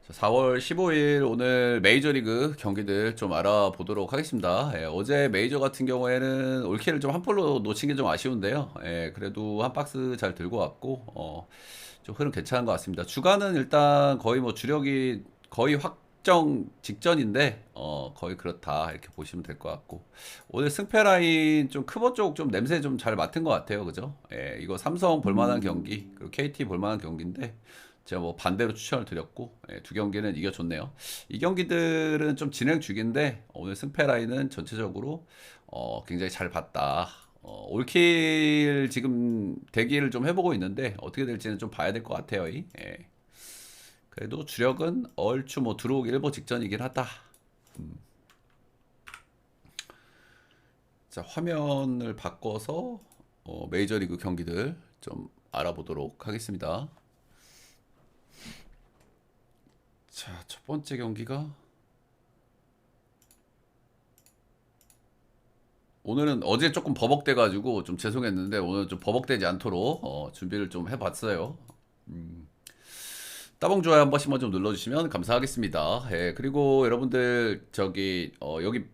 4월 15일 오늘 메이저리그 경기들 좀 알아보도록 하겠습니다. 어제 메이저 같은 경우에는 올킬을 좀 한 폴로 놓친 게 좀 아쉬운데요. 그래도 한 박스 잘 들고 왔고, 좀 흐름 괜찮은 것 같습니다. 주간은 일단 거의 뭐 주력이 거의 확정 직전인데, 거의 그렇다 이렇게 보시면 될 것 같고, 오늘 승패 라인 좀 크보 쪽 좀 냄새 좀 잘 맡은 것 같아요. 그죠? 이거 삼성 볼만한 경기, 그리고 KT 볼만한 경기인데, 제가 뭐 반대로 추천을 드렸고, 두 경기는 이겨줬네요. 이 경기들은 좀 진행 중인데 오늘 승패 라인은 전체적으로 굉장히 잘 봤다. 올킬 지금 대기를 좀 해보고 있는데 어떻게 될지는 좀 봐야 될 것 같아요. 그래도 주력은 얼추 뭐 들어오기 일보 직전이긴 하다. 자, 화면을 바꿔서 메이저리그 경기들 좀 알아보도록 하겠습니다. 자, 첫 번째 경기가 오늘은 어제 조금 버벅대가지고 좀 죄송했는데 오늘 좀 버벅대지 않도록 준비를 좀 해봤어요. 따봉 좋아요 한 번씩만 좀 눌러주시면 감사하겠습니다. 그리고 여러분들 저기 여기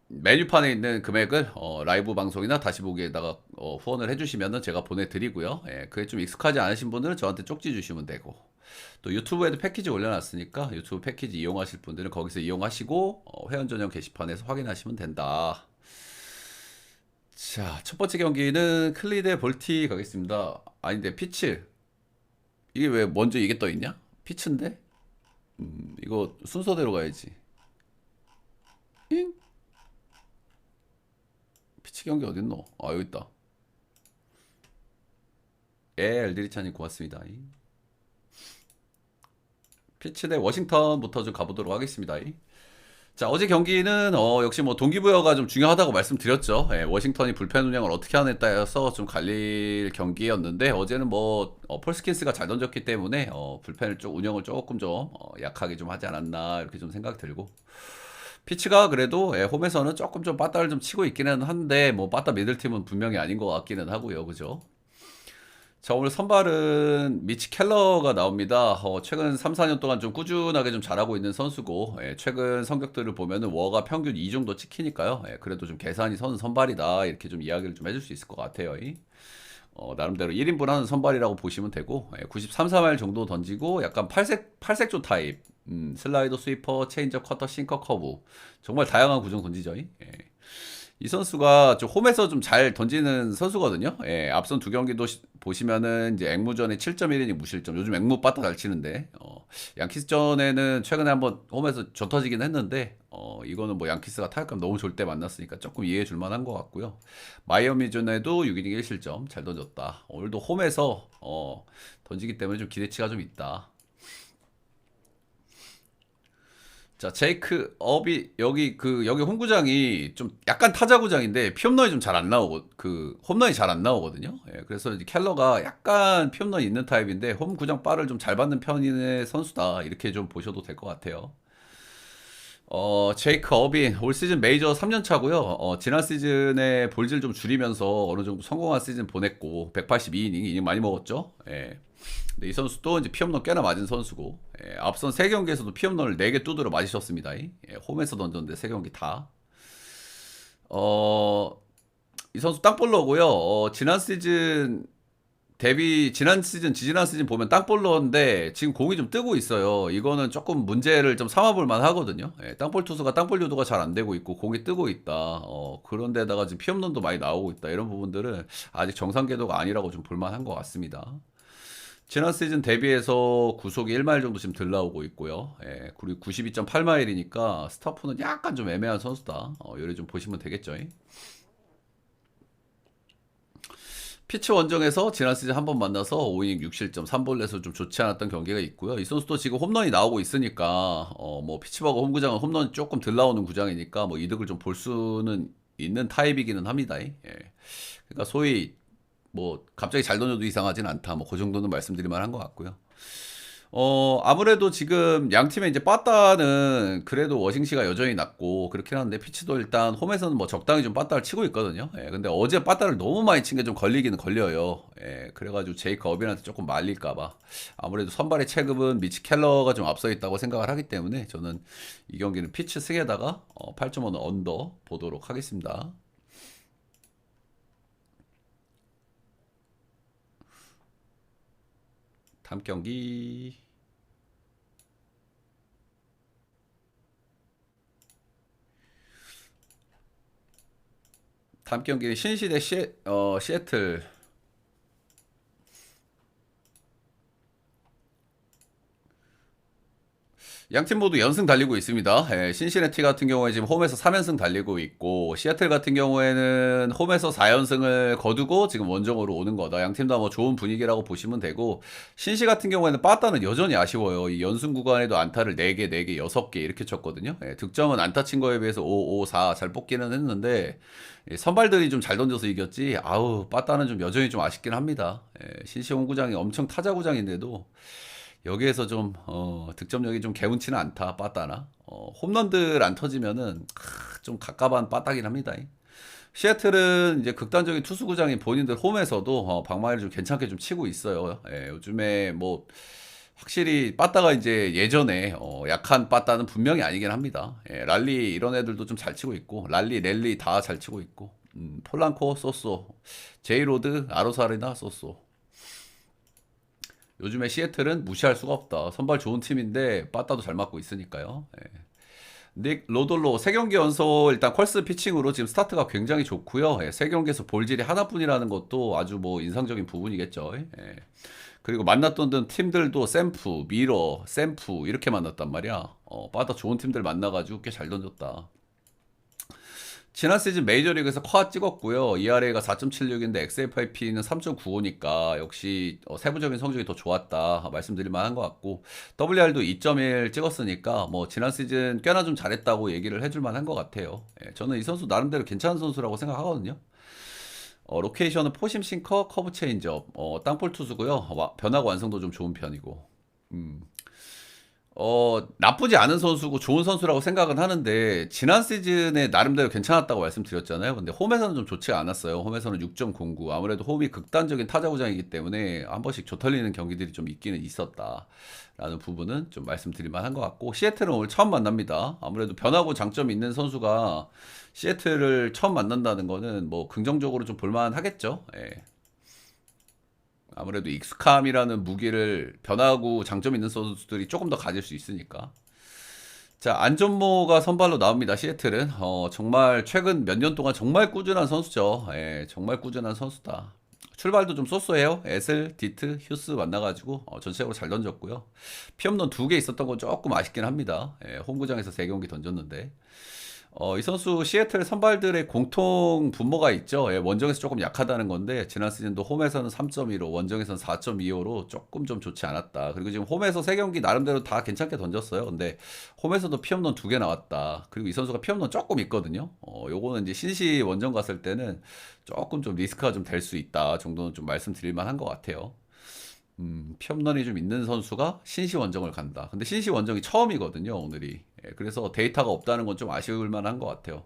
메뉴판에 있는 금액을 라이브 방송이나 다시 보기에다가 후원을 해주시면은 제가 보내드리고요. 그게 좀 익숙하지 않으신 분들은 저한테 쪽지 주시면 되고 또 유튜브에도 패키지 올려놨으니까 유튜브 패키지 이용하실 분들은 거기서 이용하시고 회원 전용 게시판에서 확인하시면 된다. 자, 첫 번째 경기는 클리 대 볼티 가겠습니다. 아닌데, 피츠. 이게 왜 먼저 이게 떠 있냐? 피츠인데? 이거 순서대로 가야지. 잉? 피츠 경기 어딨노? 아, 여기 있다. 엘드리차님 고맙습니다. 피츠 대 워싱턴부터 좀 가보도록 하겠습니다. 자, 어제 경기는 역시 뭐 동기부여가 좀 중요하다고 말씀드렸죠. 워싱턴이 불펜 운영을 어떻게 하느냐에 따라서 좀 갈릴 경기였는데 어제는 뭐 폴스킨스가 잘 던졌기 때문에 불펜을 좀 운영을 조금 좀 약하게 좀 하지 않았나 이렇게 좀 생각 들고 피치가 그래도 홈에서는 조금 좀 빠따를 좀 치고 있기는 한데 뭐 빠따 미들팀은 분명히 아닌 것 같기는 하고요. 그죠? 자, 오늘 선발은 미치 켈러가 나옵니다. 최근 3, 4년 동안 좀 꾸준하게 좀 잘하고 있는 선수고, 최근 성적들을 보면은 워가 평균 2 정도 찍히니까요. 그래도 좀 계산이 서는 선발이다. 이렇게 좀 이야기를 좀 해줄 수 있을 것 같아요. 나름대로 1인분 하는 선발이라고 보시면 되고, 93, 3할 정도 던지고, 약간 팔색조 타입, 슬라이더, 스위퍼, 체인저, 커터, 싱커, 커브. 정말 다양한 구종 던지죠. 이 선수가 좀 홈에서 좀 잘 던지는 선수거든요. 앞선 두 경기도 보시면은 이제 앵무전에 7.1이닝 무실점. 요즘 앵무 빠따 잘 치는데, 양키스전에는 최근에 한번 홈에서 져 터지긴 했는데, 이거는 뭐 양키스가 타격감 너무 좋을 때 만났으니까 조금 이해해 줄 만한 것 같고요. 마이어미전에도 6이닝 1실점 잘 던졌다. 오늘도 홈에서, 던지기 때문에 좀 기대치가 좀 있다. 자, 제이크 업이 여기 홈구장이 좀 약간 타자구장인데 피홈런이 좀 잘 안 나오고 그 홈런이 잘 안 나오거든요. 그래서 이제 켈러가 약간 피홈런이 있는 타입인데 홈구장 발을 좀 잘 받는 편의 선수다. 이렇게 좀 보셔도 될 것 같아요. 제이크 어빈 올 시즌 메이저 3년 차고요. 지난 시즌에 볼질 좀 줄이면서 어느 정도 성공한 시즌 보냈고 182이닝 이닝 많이 먹었죠. 근데 이 선수도 이제 피홈런 꽤나 맞은 선수고 앞선 3경기에서도 피홈런을 4개 두드려 맞으셨습니다. 홈에서 던졌는데 3경기 다. 어, 이 선수 땅볼러고요. 지난 시즌, 지지난 시즌 보면 땅볼러인데 지금 공이 좀 뜨고 있어요. 이거는 조금 문제를 좀 삼아볼 만 하거든요. 땅볼 투수가 땅볼 유도가 잘 안 되고 있고 공이 뜨고 있다. 그런데다가 지금 피홈런도 많이 나오고 있다. 이런 부분들은 아직 정상 궤도가 아니라고 좀 볼만한 것 같습니다. 지난 시즌 대비해서 구속이 1마일 정도 지금 덜 나오고 있고요. 그리고 92.8마일이니까 스타프는 약간 좀 애매한 선수다. 요리 좀 보시면 되겠죠. 피치 원정에서 지난 시즌 한 번 만나서 5이닝 6실점 3볼넷으로 좀 좋지 않았던 경기가 있고요. 이 선수도 지금 홈런이 나오고 있으니까 뭐 피츠버그 홈구장은 홈런이 조금 덜 나오는 구장이니까 뭐 이득을 좀 볼 수는 있는 타입이기는 합니다. 그러니까 소위 뭐 갑자기 잘 던져도 이상하진 않다. 뭐 그 정도는 말씀드릴 만한 것 같고요. 아무래도 지금 양 팀의 이제 빠따는 그래도 워싱시가 여전히 낮고 그렇긴 한데 피치도 일단 홈에서는 뭐 적당히 좀 빠따를 치고 있거든요. 예, 근데 어제 빠따를 너무 많이 친 게 좀 걸리기는 걸려요. 예, 그래가지고 제이크 어빈한테 조금 말릴까봐. 아무래도 선발의 체급은 미치 켈러가 좀 앞서 있다고 생각을 하기 때문에 저는 이 경기는 피치 승에다가 8.5는 언더 보도록 하겠습니다. 다음 경기. 다음 경기는 신시대 시애틀. 양팀 모두 연승 달리고 있습니다. 예, 신시내티 같은 경우에 지금 홈에서 3연승 달리고 있고 시애틀 같은 경우에는 홈에서 4연승을 거두고 지금 원정으로 오는 거다. 양팀 다 뭐 좋은 분위기라고 보시면 되고 신시 같은 경우에는 빠따는 여전히 아쉬워요. 이 연승 구간에도 안타를 4개, 4개, 6개 이렇게 쳤거든요. 예, 득점은 안타 친 거에 비해서 5, 5, 4 잘 뽑기는 했는데 선발들이 좀 잘 던져서 이겼지. 아우 빠따는 좀 여전히 좀 아쉽긴 합니다. 예, 신시 홈구장이 엄청 타자구장인데도 여기에서 좀 득점력이 좀 개운치는 않다 빠따나 홈런들 안 터지면은 좀 갑갑한 빠따긴 합니다. 시애틀은 이제 극단적인 투수구장인 본인들 홈에서도 방망이를 좀 괜찮게 좀 치고 있어요. 예, 요즘에 뭐 확실히 빠따가 이제 예전에 약한 빠따는 분명히 아니긴 합니다. 예, 랄리 이런 애들도 좀 잘 치고 있고 랄리 랠리 다 잘 치고 있고 폴란코 쏘쏘 제이로드 아로사리나 쏘쏘 요즘에 시애틀은 무시할 수가 없다. 선발 좋은 팀인데 빠따도 잘 맞고 있으니까요. 예. 닉 로돌로 3경기 연속 일단 컬스 피칭으로 지금 스타트가 굉장히 좋고요. 예, 3경기에서 볼질이 하나뿐이라는 것도 아주 뭐 인상적인 부분이겠죠. 예. 그리고 만났던 팀들도 샘프, 미러, 샘프 이렇게 만났단 말이야. 빠따 좋은 팀들 만나가지고 꽤 잘 던졌다. 지난 시즌 메이저리그에서 쿼 찍었고요. ERA가 4.76인데 xFIP는 3.95니까 역시 세부적인 성적이 더 좋았다 말씀드릴 만한 것 같고 WR도 2.1 찍었으니까 뭐 지난 시즌 꽤나 좀 잘했다고 얘기를 해줄 만한 것 같아요. 예, 저는 이 선수 나름대로 괜찮은 선수라고 생각하거든요. 로케이션은 포심 싱커, 커브 체인지업, 땅볼 투수고요. 변화구 완성도 좀 좋은 편이고. 음. 나쁘지 않은 선수고 좋은 선수라고 생각은 하는데, 지난 시즌에 나름대로 괜찮았다고 말씀드렸잖아요. 근데 홈에서는 좀 좋지 않았어요. 홈에서는 6.09. 아무래도 홈이 극단적인 타자구장이기 때문에 한 번씩 조털리는 경기들이 좀 있기는 있었다. 라는 부분은 좀 말씀드릴 만한 것 같고, 시애틀은 오늘 처음 만납니다. 아무래도 변하고 장점이 있는 선수가 시애틀을 처음 만난다는 거는 뭐 긍정적으로 좀 볼만 하겠죠. 예. 아무래도 익숙함이라는 무기를 변하고 장점 있는 선수들이 조금 더 가질 수 있으니까. 자, 안전모가 선발로 나옵니다. 시애틀은 정말 최근 몇 년 동안 정말 꾸준한 선수죠. 예, 정말 꾸준한 선수다. 출발도 좀 쏘쏘해요. 에슬, 디트, 휴스 만나가지고 전체적으로 잘 던졌고요. 피홈런 2개 있었던 건 조금 아쉽긴 합니다. 예, 홈구장에서 3경기 던졌는데. 이 선수 시애틀 선발들의 공통 분모가 있죠. 예, 원정에서 조금 약하다는 건데 지난 시즌도 홈에서는 3.15, 원정에서는 4.25로 조금 좀 좋지 않았다. 그리고 지금 홈에서 3경기 나름대로 다 괜찮게 던졌어요. 근데 홈에서도 피홈런 2개 나왔다. 그리고 이 선수가 피홈런 조금 있거든요. 요거는 이제 신시 원정 갔을 때는 조금 좀 리스크가 좀 될 수 있다 정도는 좀 말씀드릴 만한 것 같아요. 피홈런이 좀 있는 선수가 신시 원정을 간다. 근데 신시 원정이 처음이거든요, 오늘이. 예, 그래서 데이터가 없다는 건 좀 아쉬울 만한 것 같아요.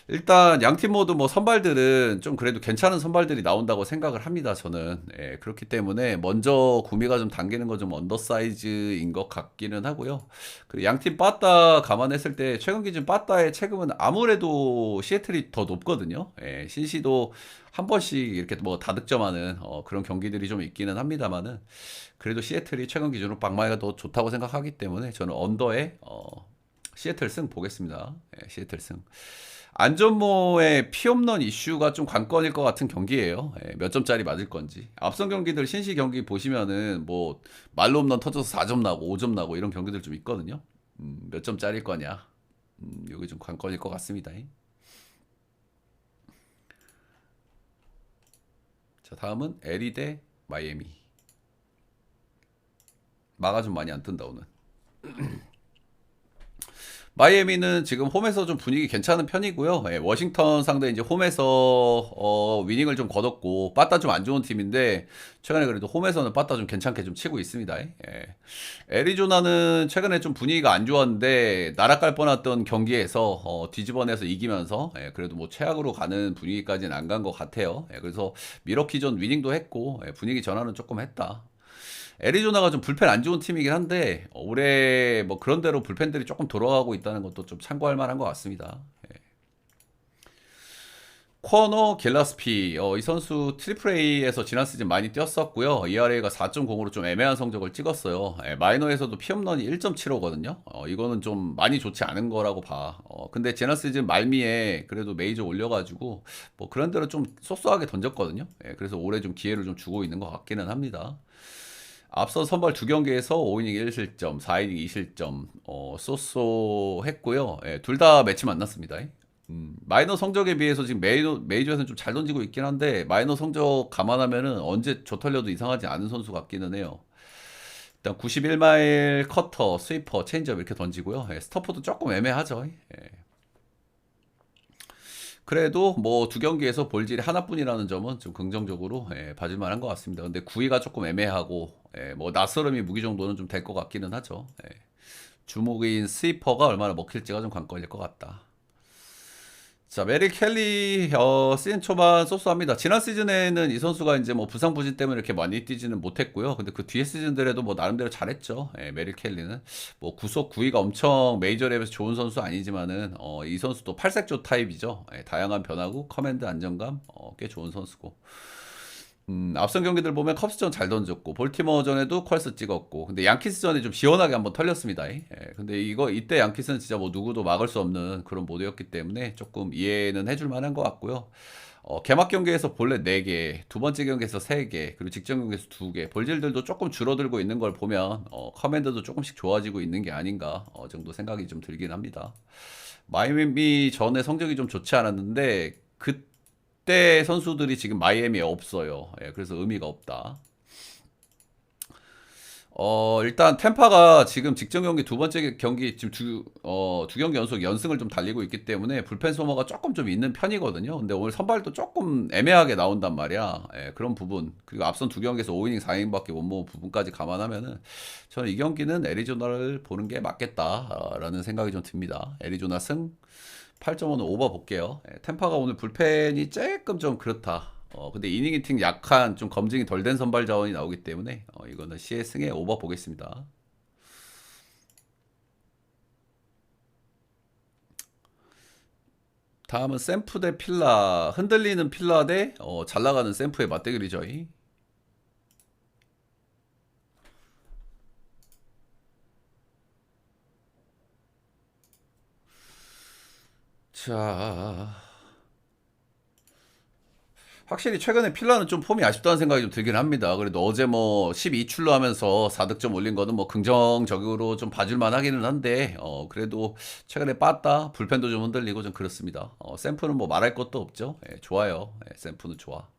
일단 양팀 모두 뭐 선발들은 좀 그래도 괜찮은 선발들이 나온다고 생각을 합니다. 저는 그렇기 때문에 먼저 구미가 좀 당기는 건 좀 언더사이즈인 것 같기는 하고요. 그리고 양팀 빠따 감안했을 때 최근 기준 빠따의 체급은 아무래도 시애틀이 더 높거든요. 신시도 한 번씩 이렇게 뭐 다득점하는 그런 경기들이 좀 있기는 합니다만은 그래도 시애틀이 최근 기준으로 방망이가 더 좋다고 생각하기 때문에 저는 언더에 시애틀 승 보겠습니다. 시애틀 승. 안전모의 피홈런 이슈가 좀 관건일 것 같은 경기예요. 몇 점짜리 맞을 건지. 앞선 경기들 신시 경기 보시면은 뭐 말로 홈런 터져서 4점 나고 5점 나고 이런 경기들 좀 있거든요. 몇 점짜리일 거냐. 여기 좀 관건일 것 같습니다. 자, 다음은 LA 대 마이애미. 마가 좀 많이 안 뜬다 오늘. 마이애미는 지금 홈에서 좀 분위기 괜찮은 편이고요. 예, 워싱턴 상대 이제 홈에서 위닝을 좀 거뒀고 빠따 좀 안 좋은 팀인데 최근에 그래도 홈에서는 빠따 좀 괜찮게 좀 치고 있습니다. 예. 애리조나는 최근에 좀 분위기가 안 좋았는데 날아갈 뻔했던 경기에서 뒤집어내서 이기면서 그래도 뭐 최악으로 가는 분위기까지는 안 간 것 같아요. 그래서 미러키전 위닝도 했고 분위기 전환은 조금 했다. 애리조나가 좀 불펜 안 좋은 팀이긴 한데 올해 뭐 그런 대로 불펜들이 조금 돌아가고 있다는 것도 좀 참고할 만한 것 같습니다. 코너 길라스피 이 선수 트리플 A에서 지난 시즌 많이 뛰었었고요. ERA가 4.0으로 좀 애매한 성적을 찍었어요. 마이너에서도 피홈런이 1.75거든요. 이거는 좀 많이 좋지 않은 거라고 봐. 근데 지난 시즌 말미에 그래도 메이저 올려가지고 뭐 그런 대로 좀 쏘쏘하게 던졌거든요. 그래서 올해 좀 기회를 좀 주고 있는 것 같기는 합니다. 앞서 선발 두 경기에서 5이닝 1실점, 4이닝 2실점, 쏘쏘 했고요. 둘 다 매치 만났습니다. 마이너 성적에 비해서 지금 메이저에서는 좀 잘 던지고 있긴 한데, 마이너 성적 감안하면은 언제 저 털려도 이상하지 않은 선수 같기는 해요. 일단 91마일 커터, 스위퍼, 체인지업 이렇게 던지고요. 스토퍼도 조금 애매하죠. 그래도 뭐 두 경기에서 볼질이 하나뿐이라는 점은 좀 긍정적으로 봐줄 만한 것 같습니다. 근데 구위가 조금 애매하고 뭐 낯설음이 무기 정도는 좀 될 것 같기는 하죠. 주목인 스위퍼가 얼마나 먹힐지가 좀 관건일 것 같다. 자, 메릴 켈리 시즌 초반 쏘쏘합니다. 지난 시즌에는 이 선수가 이제 뭐 부상 부진 때문에 이렇게 많이 뛰지는 못했고요. 근데 그 뒤에 시즌들에도 뭐 나름대로 잘했죠. 메릴 켈리는 뭐 구속 구위가 엄청 메이저랩에서 좋은 선수 아니지만은 이 선수도 팔색조 타입이죠. 다양한 변화구, 커맨드 안정감 꽤 좋은 선수고. 앞선 경기들 보면 컵스전 잘 던졌고 볼티모어전에도 퀄스 찍었고 근데 양키스전에 좀 시원하게 한번 털렸습니다. 근데 이때 양키스는 진짜 뭐 누구도 막을 수 없는 그런 모드였기 때문에 조금 이해는 해줄 만한 것 같고요. 개막 경기에서 볼넷 4개, 두 번째 경기에서 3개, 그리고 직전 경기에서 2개, 볼질들도 조금 줄어들고 있는 걸 보면 커맨드도 조금씩 좋아지고 있는 게 아닌가 정도 생각이 좀 들긴 합니다. 마이애미 전에 성적이 좀 좋지 않았는데 그때 선수들이 지금 마이애미에 없어요. 그래서 의미가 없다. 일단 템파가 지금 직전 경기 두 번째 경기 지금 두 경기 연속 연승을 좀 달리고 있기 때문에 불펜 소모가 조금 좀 있는 편이거든요. 근데 오늘 선발도 조금 애매하게 나온단 말이야. 그런 부분. 그리고 앞선 두 경기에서 5이닝 4이닝밖에 못 모은 부분까지 감안하면은 저는 이 경기는 애리조나를 보는 게 맞겠다라는 생각이 좀 듭니다. 애리조나 승 8.5는 오버 볼게요. 템파가 오늘 불펜이 조금 좀 그렇다. 근데 이닝 히팅 약한 좀 검증이 덜 된 선발 자원이 나오기 때문에 이거는 시의 승에 오버 보겠습니다. 다음은 샘프 대 필라. 흔들리는 필라 대 잘 나가는 샘프의 맞대결이죠. 자, 확실히 최근에 필라는 좀 폼이 아쉽다는 생각이 좀 들긴 합니다. 그래도 어제 뭐 12출루 하면서 4득점 올린 거는 뭐 긍정적으로 좀 봐줄만 하기는 한데, 그래도 최근에 빠따, 불펜도 좀 흔들리고 좀 그렇습니다. 샘프는 뭐 말할 것도 없죠. 좋아요. 샘프는 좋아.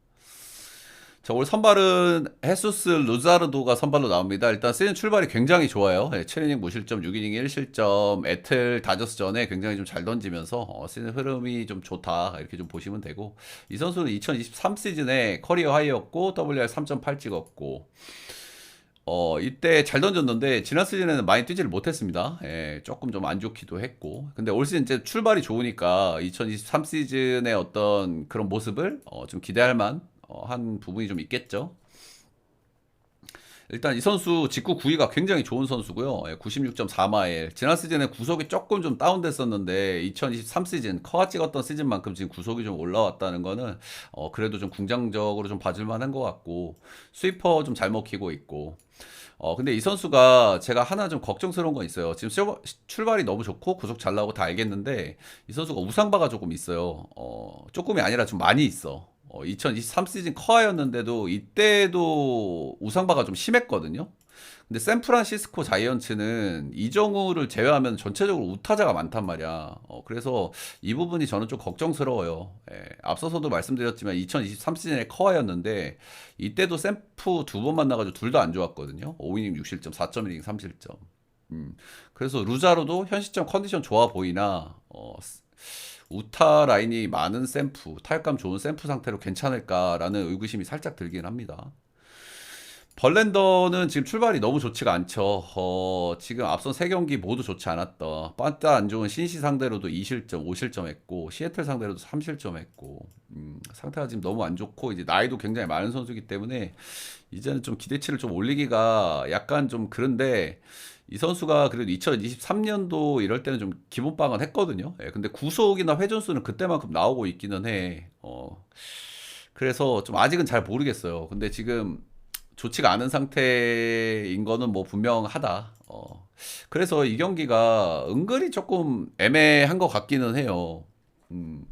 자, 올 선발은 헤수스 루자르도가 선발로 나옵니다. 일단 시즌 출발이 굉장히 좋아요. 7이닝 무실점, 6이닝 1실점, 애틀 다저스전에 굉장히 좀 잘 던지면서 시즌 흐름이 좀 좋다. 이렇게 좀 보시면 되고 이 선수는 2023 시즌에 커리어 하이였고 WR 3.8 찍었고 이때 잘 던졌는데 지난 시즌에는 많이 뛰지를 못했습니다. 조금 좀 안 좋기도 했고 근데 올 시즌 이제 출발이 좋으니까 2023 시즌의 어떤 그런 모습을 좀 기대할 만 한 부분이 좀 있겠죠. 일단 이 선수 직구 구위가 굉장히 좋은 선수고요. 96.4마일. 지난 시즌에 구속이 조금 좀 다운됐었는데 2023 시즌 커가 찍었던 시즌만큼 지금 구속이 좀 올라왔다는 거는 그래도 좀 긍정적으로 좀 봐줄 만한 것 같고 스위퍼 좀 잘 먹히고 있고 근데 이 선수가 제가 하나 좀 걱정스러운 건 있어요. 지금 출발이 너무 좋고 구속 잘 나오고 다 알겠는데 이 선수가 우상바가 조금 있어요. 조금이 아니라 좀 많이 있어. 2023 시즌 커하였는데도 이때도 우상바가 좀 심했거든요. 근데 샌프란시스코 자이언츠는 이정우를 제외하면 전체적으로 우타자가 많단 말이야. 그래서 이 부분이 저는 좀 걱정스러워요. 앞서서도 말씀드렸지만 2023 시즌에 커하였는데 이때도 샘프 두 번 만나가지고 둘 다 안 좋았거든요. 5이닝 6실점, 4.1이닝 3실점. 그래서 루자로도 현 시점 컨디션 좋아 보이나 우타 라인이 많은 샘프, 타격감 좋은 샘프 상태로 괜찮을까라는 의구심이 살짝 들긴 합니다. 벌렌더는 지금 출발이 너무 좋지가 않죠. 지금 앞선 세 경기 모두 좋지 않았다. 빠따 안 좋은 신시 상대로도 2실점, 5실점 했고, 시애틀 상대로도 3실점 했고, 상태가 지금 너무 안 좋고, 이제 나이도 굉장히 많은 선수이기 때문에, 이제는 좀 기대치를 좀 올리기가 약간 좀 그런데, 이 선수가 그래도 2023년도 이럴 때는 좀 기본빵은 했거든요. 예, 근데 구속이나 회전수는 그때만큼 나오고 있기는 해. 그래서 좀 아직은 잘 모르겠어요. 근데 지금 좋지가 않은 상태인 거는 뭐 분명하다. 그래서 이 경기가 은근히 조금 애매한 것 같기는 해요. 음,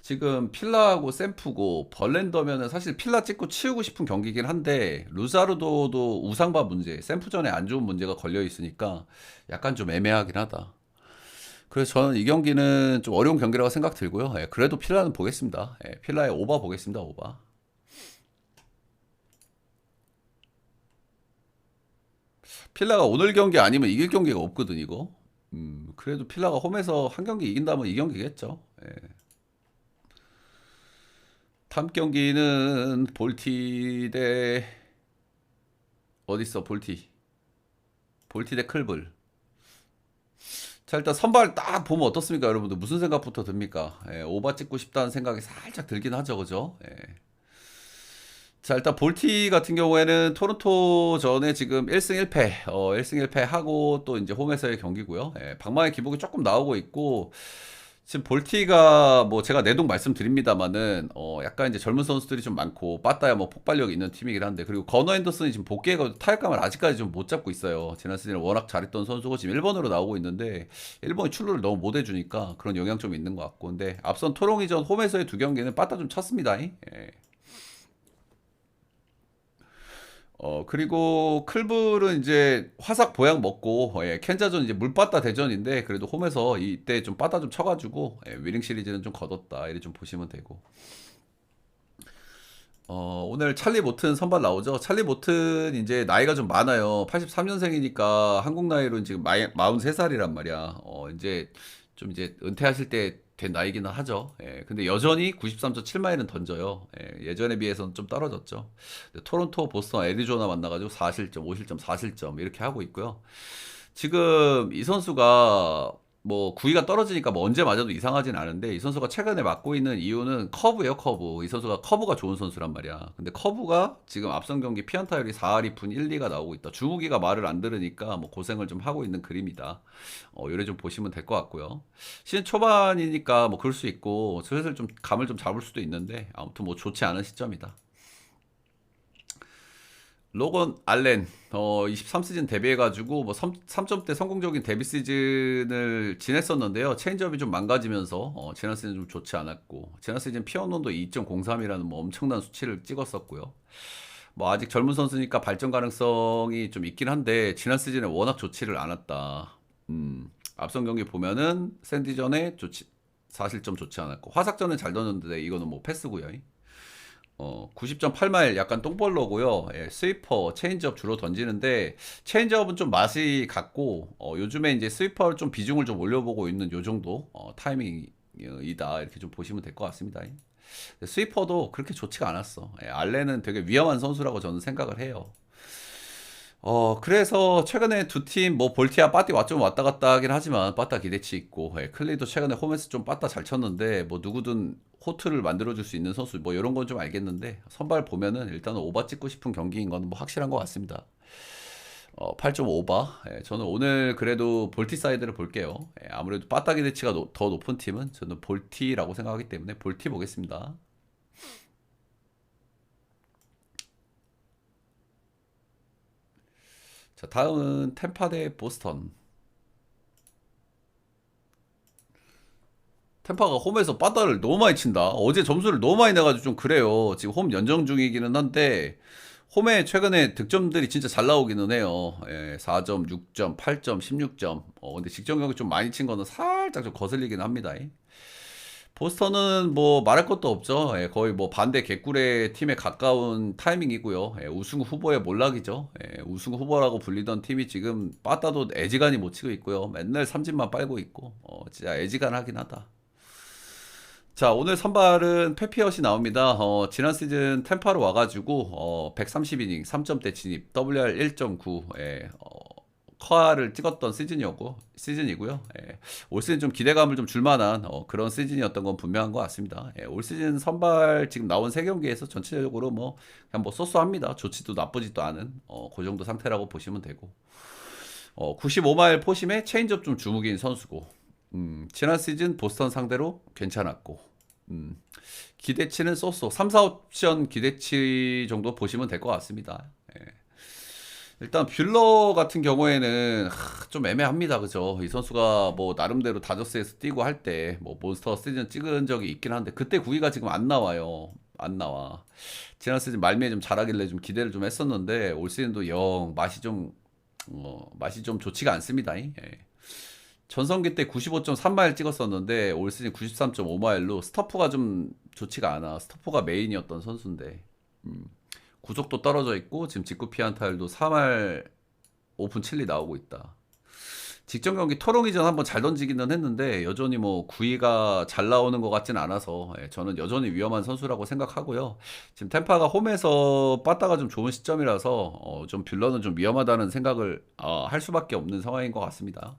지금 필라하고 샘프고 벌렌더면은 사실 필라 찍고 치우고 싶은 경기긴 한데 루자르도도 우상바 문제, 샘프전에 안 좋은 문제가 걸려 있으니까 약간 좀 애매하긴 하다. 그래서 저는 이 경기는 좀 어려운 경기라고 생각 들고요. 예, 그래도 필라는 보겠습니다. 예, 필라의 오바 보겠습니다. 오바. 필라가 오늘 경기 아니면 이길 경기가 없거든 이거. 그래도 필라가 홈에서 한 경기 이긴다면 이 경기겠죠. 예. 다음 경기는 볼티 대 어딨어 볼티. 볼티 대 클불. 자 일단 선발 딱 보면 어떻습니까 여러분들 무슨 생각부터 듭니까? 예, 오바 찍고 싶다는 생각이 살짝 들긴 하죠 그죠? 예. 자, 일단 볼티 같은 경우에는 토론토 전에 지금 1승 1패, 1승 1패 하고 또 이제 홈에서의 경기고요. 예, 방망의 기복이 조금 나오고 있고, 지금 볼티가 뭐 제가 내동 말씀드립니다만은, 약간 이제 젊은 선수들이 좀 많고, 빠따야 뭐 폭발력이 있는 팀이긴 한데, 그리고 건어 앤더슨이 지금 복귀해가 타격감을 아직까지 좀 못 잡고 있어요. 지난 시즌에 워낙 잘했던 선수고 지금 1번으로 나오고 있는데, 1번이 출루를 너무 못 해주니까 그런 영향 좀 있는 것 같고, 근데 앞선 토롱이전 홈에서의 두 경기는 빠따 좀 쳤습니다. 예. 그리고 클불은 이제 화삭 보약 먹고, 캔자전 이제 물빠따 대전인데, 그래도 홈에서 이때 좀 빠따 좀 쳐가지고, 위닝 시리즈는 좀 거뒀다. 이렇게 좀 보시면 되고. 오늘 찰리 모튼 선발 나오죠? 찰리 모튼 이제 나이가 좀 많아요. 83년생이니까 한국 나이로 지금 43살이란 말이야. 이제 좀 이제 은퇴하실 때 된 나이기는 하죠. 근데 여전히 93.7마일은 던져요. 예전에 비해서는 좀 떨어졌죠. 근데 토론토, 보스턴, 애리조나 만나가지고 4실점, 5실점, 4실점 이렇게 하고 있고요. 지금 이 선수가 뭐 구위가 떨어지니까 뭐 언제 맞아도 이상하진 않은데 이 선수가 최근에 맡고 있는 이유는 커브예요, 커브. 이 선수가 커브가 좋은 선수란 말이야. 근데 커브가 지금 앞선 경기 피안타율이 4할 2푼 1, 2가 나오고 있다. 주무기가 말을 안 들으니까 뭐 고생을 좀 하고 있는 그림이다. 요래 좀 보시면 될 것 같고요. 시즌 초반이니까 뭐 그럴 수 있고 슬슬 좀 감을 좀 잡을 수도 있는데 아무튼 뭐 좋지 않은 시점이다. 로건 알렌 23시즌 데뷔해가지고 뭐 3점대 성공적인 데뷔 시즌을 지냈었는데요. 체인지업이 좀 망가지면서 지난 시즌 좀 좋지 않았고 지난 시즌 피어논도 2.03이라는 뭐 엄청난 수치를 찍었었고요. 뭐 아직 젊은 선수니까 발전 가능성이 좀 있긴 한데 지난 시즌에 워낙 좋지를 않았다. 앞선 경기 보면은 샌디전에 좋지 4실점 좋지 않았고 화삭전에 잘 던졌는데 이거는 뭐 패스고요. 90.8마일 약간 똥벌러고요. 예, 스위퍼, 체인지업 주로 던지는데 체인지업은 좀 맛이 같고 요즘에 이제 스위퍼를 좀 비중을 좀 올려보고 있는 요 정도 타이밍이다 이렇게 좀 보시면 될 것 같습니다. 스위퍼도 그렇게 좋지가 않았어. 예, 알렌은 되게 위험한 선수라고 저는 생각을 해요. 그래서 최근에 두 팀, 뭐, 볼티아 빠띠 좀 왔다 갔다 하긴 하지만, 빠따 기대치 있고, 클리도 최근에 홈에서 좀 빠따 잘 쳤는데, 뭐, 누구든 호투를 만들어줄 수 있는 선수, 뭐, 이런 건 좀 알겠는데, 선발 보면은 일단은 오바 찍고 싶은 경기인 건 뭐 확실한 것 같습니다. 8.5바. 저는 오늘 그래도 볼티 사이드를 볼게요. 아무래도 빠따 기대치가 더 높은 팀은 저는 볼티라고 생각하기 때문에 볼티 보겠습니다. 자, 다음은 템파 대 보스턴. 템파가 홈에서 빠따를 너무 많이 친다. 어제 점수를 너무 많이 내가지고 좀 그래요. 지금 홈 연정 중이기는 한데 홈에 최근에 득점들이 진짜 잘 나오기는 해요. 4점, 6점, 8점, 16점. 근데 직전 경기 좀 많이 친 거는 살짝 좀 거슬리긴 합니다. 보스턴은 뭐 말할 것도 없죠. 예, 거의 뭐 반대 개꿀의 팀에 가까운 타이밍이고요. 예, 우승 후보의 몰락이죠. 예, 우승 후보라고 불리던 팀이 지금 빠따도 애지간히 못 치고 있고요. 맨날 삼진만 빨고 있고, 진짜 애지간하긴 하다. 자, 오늘 선발은 페피엇이 나옵니다. 지난 시즌 템파로 와가지고 130이닝 3점대 진입, WR 1.9, 커아를 찍었던 시즌이고요. 예, 올 시즌 좀 기대감을 좀 줄만한 그런 시즌이었던 건 분명한 것 같습니다. 예, 올 시즌 선발 지금 나온 세 경기에서 전체적으로 뭐 그냥 뭐 쏘쏘합니다. 좋지도 나쁘지도 않은 그 정도 상태라고 보시면 되고 95마일 포심에 체인지업 좀 주무기인 선수고 지난 시즌 보스턴 상대로 괜찮았고 기대치는 쏘쏘 3, 4옵션 기대치 정도 보시면 될 것 같습니다. 예. 일단 뷰러 같은 경우에는 좀 애매합니다. 그죠? 이 선수가 뭐 나름대로 다저스에서 뛰고 할 때 뭐 몬스터 시즌 찍은 적이 있긴 한데 그때 구위가 지금 안 나와요. 안 나와. 지난 시즌 말미에 좀 잘하길래 좀 기대를 좀 했었는데 올 시즌도 영 맛이 좀 좋지가 않습니다. 예. 전성기 때 95.3마일 찍었었는데 올 시즌 93.5마일로 스토프가 좀 좋지가 않아. 스토프가 메인이었던 선수인데 구속도 떨어져 있고 지금 직구 피안타율도 3할 5분 7리 나오고 있다. 직전 경기 토롱이전 한번 잘 던지기는 했는데 여전히 뭐 구위가 잘 나오는 것 같진 않아서 저는 여전히 위험한 선수라고 생각하고요. 지금 템파가 홈에서 빠따가 좀 좋은 시점이라서 좀 뷰러는 좀 위험하다는 생각을 할 수밖에 없는 상황인 것 같습니다.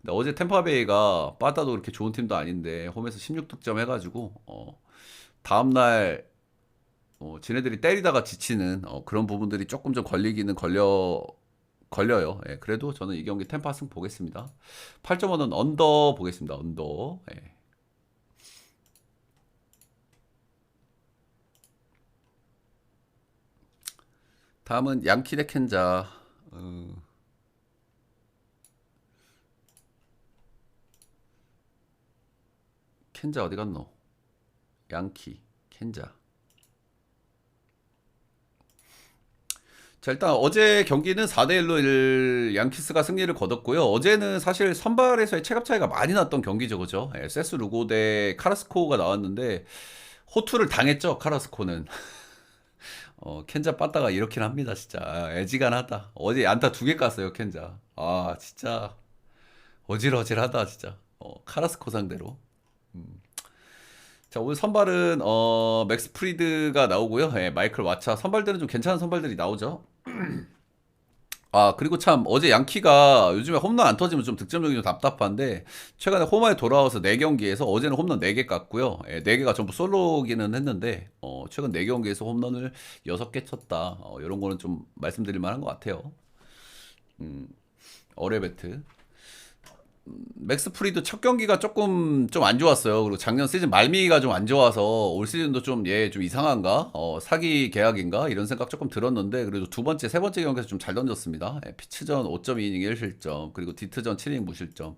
근데 어제 템파베이가 빠따도 그렇게 좋은 팀도 아닌데 홈에서 16득점 해가지고 다음날 지네들이 때리다가 지치는 그런 부분들이 조금 좀 걸려요. 예, 그래도 저는 이 경기 템파 승 보겠습니다. 8.5는 언더 보겠습니다. 언더. 예. 다음은 양키 대 켄자. 켄자 어디 갔노? 양키, 켄자. 자, 일단 어제 경기는 4대1로 양키스가 승리를 거뒀고요. 어제는 사실 선발에서의 체급 차이가 많이 났던 경기죠. 그죠? 예, 세스 루고 대 카라스코가 나왔는데 호투를 당했죠. 카라스코는. 켄자 빠따가 이렇긴 합니다. 진짜 애지간하다. 어제 안타 2개 깠어요. 켄자. 아 진짜 어질어질하다 진짜. 카라스코 상대로. 자, 오늘 선발은 맥스 프리드가 나오고요. 예, 마이클 와차 선발들은 좀 괜찮은 선발들이 나오죠. 아, 그리고 참, 어제 양키가 요즘에 홈런 안 터지면 좀 득점력이 좀 답답한데, 최근에 홈에 돌아와서 4경기에서 어제는 홈런 4개 깠고요. 예, 4개가 전부 솔로기는 했는데, 최근 4경기에서 홈런을 6개 쳤다. 이런 거는 좀 말씀드릴 만한 것 같아요. 어레베트. 맥스 프리도 첫 경기가 조금 좀 안 좋았어요. 그리고 작년 시즌 말미가 좀 안 좋아서 올 시즌도 좀 얘 좀 이상한가? 사기 계약인가? 이런 생각 조금 들었는데 그래도 두 번째, 세 번째 경기에서 좀 잘 던졌습니다. 피츠전 5.2이닝 1실점, 그리고 디트전 7이닝 무실점.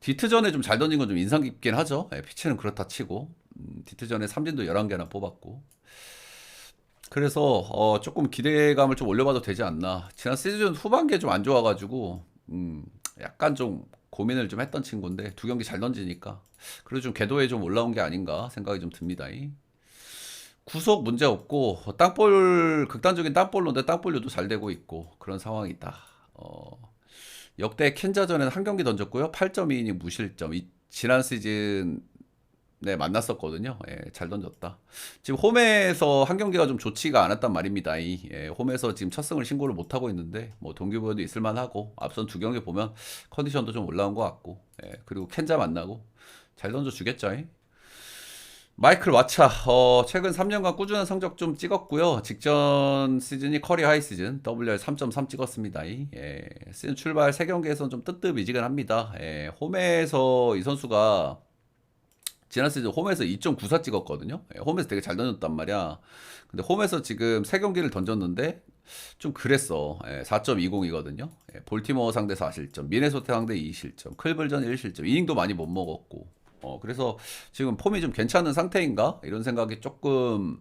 디트전에 좀 잘 던진 건 좀 인상 깊긴 하죠. 피츠는 그렇다 치고 디트전에 삼진도 11개나 뽑았고. 그래서 조금 기대감을 좀 올려봐도 되지 않나. 지난 시즌 후반기에 좀 안 좋아가지고 약간 좀 고민을 좀 했던 친구인데 두 경기 잘 던지니까 그래도 좀 궤도에 좀 올라온 게 아닌가 생각이 좀 듭니다. 구속 문제 없고 땅볼 극단적인 땅볼로인데 땅볼류도 잘 되고 있고 그런 상황이다. 역대 켄자전에는 한 경기 던졌고요. 8.2이닝 무실점. 지난 시즌 네, 만났었거든요. 예, 잘 던졌다. 지금 홈에서 한 경기가 좀 좋지가 않았단 말입니다. 홈에서 지금 첫 승을 신고를 못 하고 있는데 뭐 동기부여도 있을 만하고 앞선 두 경기 보면 컨디션도 좀 올라온 것 같고 그리고 켄자 만나고 잘 던져 주겠죠. 마이클 와차 최근 3년간 꾸준한 성적 좀 찍었고요. 직전 시즌이 커리어 하이 시즌 WR 3.3 찍었습니다. 시즌 출발 3경기에서는 좀 뜨뜻미지근합니다. 홈에서 이 선수가 지난 시즌 홈에서 2.94 찍었거든요. 홈에서 되게 잘 던졌단 말이야. 근데 홈에서 지금 3경기를 던졌는데 좀 그랬어. 4.20이거든요. 볼티모어 상대 4실점, 미네소타 상대 2실점, 클블전 1실점, 이닝도 많이 못 먹었고. 그래서 지금 폼이 좀 괜찮은 상태인가? 이런 생각이 조금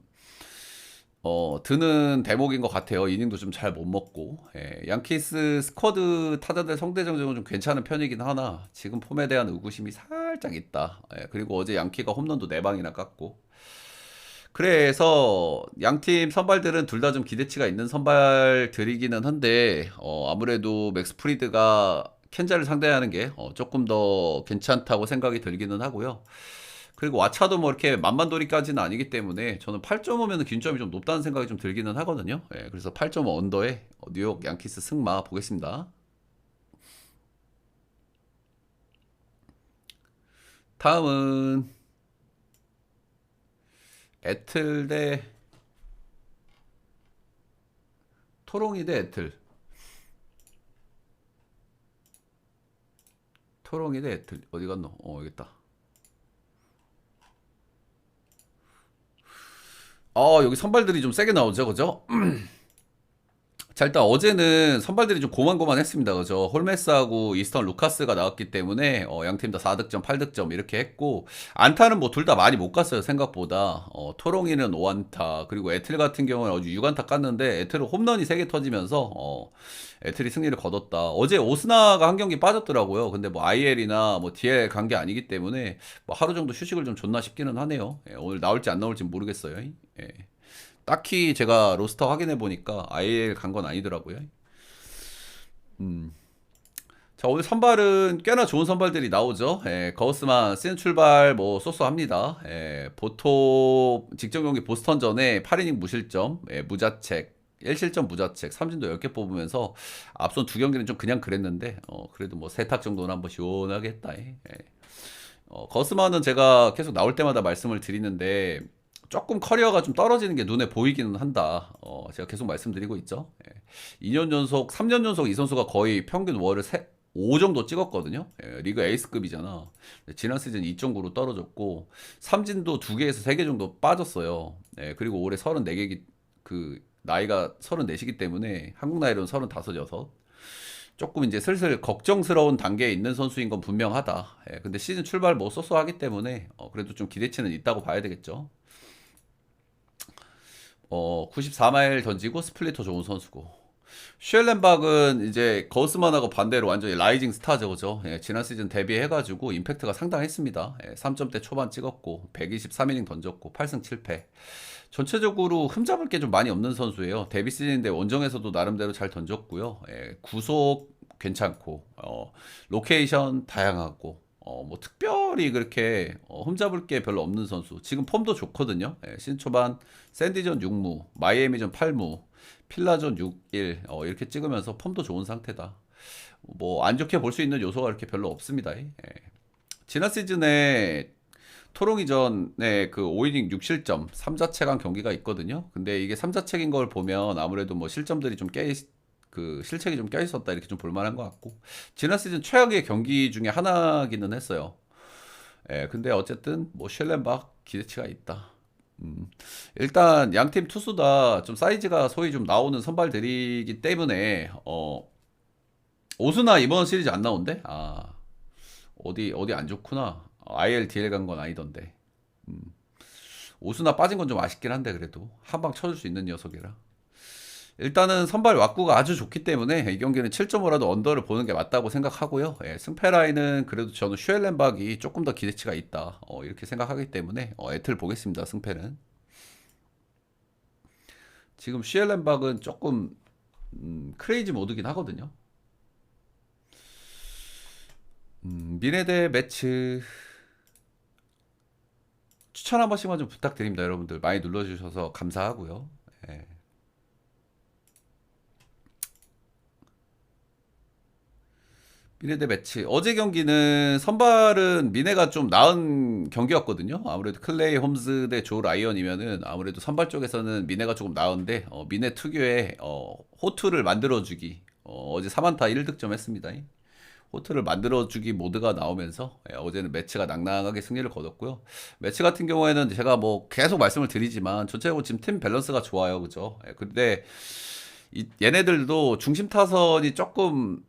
드는 대목인 것 같아요. 이닝도 좀 잘 못 먹고. 양키스 스쿼드 타자들 성대 정적은 좀 괜찮은 편이긴 하나 지금 폼에 대한 의구심이 살짝 있다. 예, 그리고 어제 양키가 홈런도 4방이나 깠고. 그래서 양팀 선발들은 둘 다 좀 기대치가 있는 선발들이기는 한데 아무래도 맥스 프리드가 켄자를 상대하는 게 조금 더 괜찮다고 생각이 들기는 하고요. 그리고 와차도 뭐 이렇게 만만돌이까지는 아니기 때문에 저는 8.5면 기준점이 좀 높다는 생각이 좀 들기는 하거든요. 예, 그래서 8.5 언더에 뉴욕 양키스 승마 보겠습니다. 다음은 애틀 대 토롱이 대 애틀. 토롱이 대 애틀 어디 갔노? 여기 있다. 여기 선발들이 좀 세게 나오죠, 그죠? 자, 일단 어제는 선발들이 좀 고만고만했습니다. 그죠? 홀메스하고 이스턴 루카스가 나왔기 때문에 양팀 다 4득점, 8득점 이렇게 했고 안타는 뭐 둘 다 많이 못 갔어요. 생각보다. 토롱이는 5안타 그리고 애틀 같은 경우는 어제 6안타 깠는데 애틀은 홈런이 3개 터지면서 애틀이 승리를 거뒀다. 어제 오스나가 한 경기 빠졌더라고요. 근데 뭐 IL이나 뭐 DL 간 게 아니기 때문에 뭐 하루 정도 휴식을 좀 줬나 싶기는 하네요. 예, 오늘 나올지 안 나올지 모르겠어요. 예. 딱히 제가 로스터 확인해 보니까 IL 간 건 아니더라고요. 음. 자, 오늘 선발은 꽤나 좋은 선발들이 나오죠. 예, 거우스만 시즌 출발 뭐 쏘쏘합니다. 예, 보통 직전 경기 보스턴전에 8이닝 무실점, 무자책, 1실점 무자책, 삼진도 10개 뽑으면서 앞선 두 경기는 좀 그냥 그랬는데 그래도 뭐 세탁 정도는 한번 시원하게 했다. 거스만은 제가 계속 나올 때마다 말씀을 드리는데 조금 커리어가 좀 떨어지는 게 눈에 보이기는 한다. 제가 계속 말씀드리고 있죠. 2년 연속, 3년 연속 이 선수가 거의 평균 월을 5 정도 찍었거든요. 리그 에이스급이잖아. 지난 시즌 2.9로 떨어졌고 삼진도 2개에서 3개 정도 빠졌어요. 그리고 올해 34개 그 나이가 34시기 때문에 한국 나이로는 35, 6. 조금 이제 슬슬 걱정스러운 단계에 있는 선수인 건 분명하다. 근데 시즌 출발 뭐 쏘쏘하기 때문에 그래도 좀 기대치는 있다고 봐야 되겠죠. 94마일 던지고 스플리터 좋은 선수고. 슈엘렌박은 이제 거스만하고 반대로 완전히 라이징 스타죠, 그죠? 지난 시즌 데뷔해가지고 임팩트가 상당했습니다. 3점대 초반 찍었고, 123이닝 던졌고, 8승 7패. 전체적으로 흠잡을 게 좀 많이 없는 선수예요. 데뷔 시즌인데 원정에서도 나름대로 잘 던졌고요. 구속 괜찮고, 로케이션 다양하고, 뭐 특별히 그렇게 흠잡을 게 별로 없는 선수. 지금 폼도 좋거든요. 시즌 초반 샌디전 6무, 마이애미전 8무, 필라전 6-1 이렇게 찍으면서 폼도 좋은 상태다. 뭐 안 좋게 볼 수 있는 요소가 이렇게 별로 없습니다. 지난 시즌에 토롱이전에 그 5이닝 6실점 3자책한 경기가 있거든요. 근데 이게 3자책인 걸 보면 아무래도 뭐 실점들이 좀 그 실책이 좀 껴있었다 이렇게 좀 볼만한 것 같고 지난 시즌 최악의 경기 중에 하나기는 했어요. 근데 어쨌든 뭐 쉘렌박 기대치가 있다. 일단 양팀 투수 다 좀 사이즈가 소위 좀 나오는 선발들이기 때문에 오수나 이번 시리즈 안 나온대? 어디 안 좋구나. IL DL 간 건 아니던데. 오수나 빠진 건 좀 아쉽긴 한데 그래도 한 방 쳐줄 수 있는 녀석이라. 일단은 선발 왁구가 아주 좋기 때문에 이 경기는 7.5라도 언더를 보는 게 맞다고 생각하고요. 승패 라인은 그래도 저는 슈엘렌박이 조금 더 기대치가 있다. 이렇게 생각하기 때문에 애틀 보겠습니다. 승패는. 지금 슈엘렌박은 조금 크레이지 모드긴 하거든요. 미네 대 매치 추천 한 번씩만 좀 부탁드립니다. 여러분들 많이 눌러주셔서 감사하고요. 예. 미네 대 매치 어제 경기는 선발은 미네가 좀 나은 경기였거든요. 아무래도 클레이 홈즈 대 조 라이언이면은 아무래도 선발 쪽에서는 미네가 조금 나은데 미네 특유의 호투를 만들어주기 어제 3안타 1득점 했습니다. 호투를 만들어주기 모드가 나오면서 어제는 매치가 낭낭하게 승리를 거뒀고요. 매치 같은 경우에는 제가 뭐 계속 말씀을 드리지만 전체적으로 지금 팀 밸런스가 좋아요, 그죠? 근데 얘네들도 중심 타선이 조금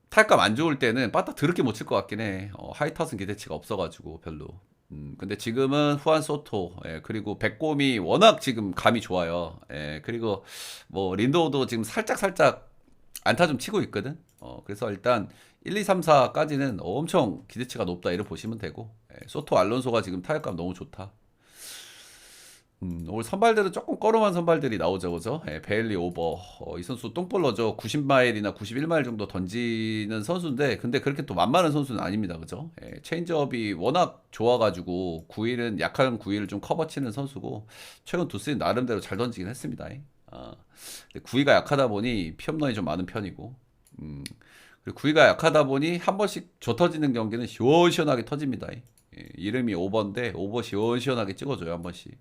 탈감 안 좋을 때는 빠딱 드럽게 못 칠 것 같긴 해. 하이 타선 기대치가 없어가지고 별로. 근데 지금은 후안 소토, 그리고 백곰이 워낙 지금 감이 좋아요. 그리고 뭐 린도도 지금 살짝 안타 좀 치고 있거든. 그래서 일단 1, 2, 3, 4까지는 엄청 기대치가 높다 이렇게 보시면 되고, 소토 알론소가 지금 타격감 너무 좋다. 오늘 선발들은 조금 꺼름한 선발들이 나오죠, 그죠? 베일리 오버. 이 선수 똥볼러죠. 90마일이나 91마일 정도 던지는 선수인데, 근데 그렇게 또 만만한 선수는 아닙니다, 그죠? 체인지업이 워낙 좋아가지고, 9일은, 약한 9일을 좀 커버치는 선수고, 최근 두스는 나름대로 잘 던지긴 했습니다. 아, 9위가 약하다 보니 피홈런이 좀 많은 편이고, 그리고 9위가 약하다 보니 한 번씩 조 터지는 경기는 시원시원하게 터집니다. 이름이 오버인데, 오버 시원시원하게 찍어줘요, 한 번씩.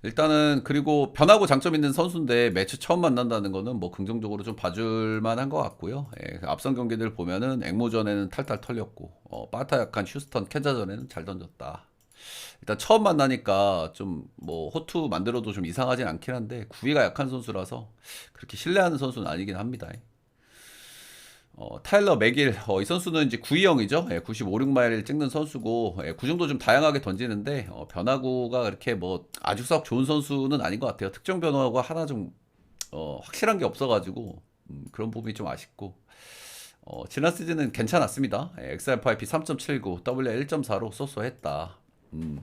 일단은 그리고 변하고 장점 있는 선수인데 매치 처음 만난다는 거는 뭐 긍정적으로 좀 봐줄 만한 것 같고요. 그 앞선 경기들 보면은 앵무전에는 탈탈 털렸고 빠타 약한 휴스턴 캔자전에는 잘 던졌다. 일단 처음 만나니까 좀 뭐 호투 만들어도 좀 이상하진 않긴 한데 구위가 약한 선수라서 그렇게 신뢰하는 선수는 아니긴 합니다. 타일러 맥일, 이 선수는 이제 9위형이죠. 95, 6마일을 찍는 선수고, 구종도 좀 다양하게 던지는데, 변화구가 그렇게 뭐 아주 썩 좋은 선수는 아닌 것 같아요. 특정 변화구가 하나 좀, 확실한 게 없어가지고, 그런 부분이 좀 아쉽고, 지난 시즌은 괜찮았습니다. XRP 3.79, W 1.4로 쏘쏘했다. 음.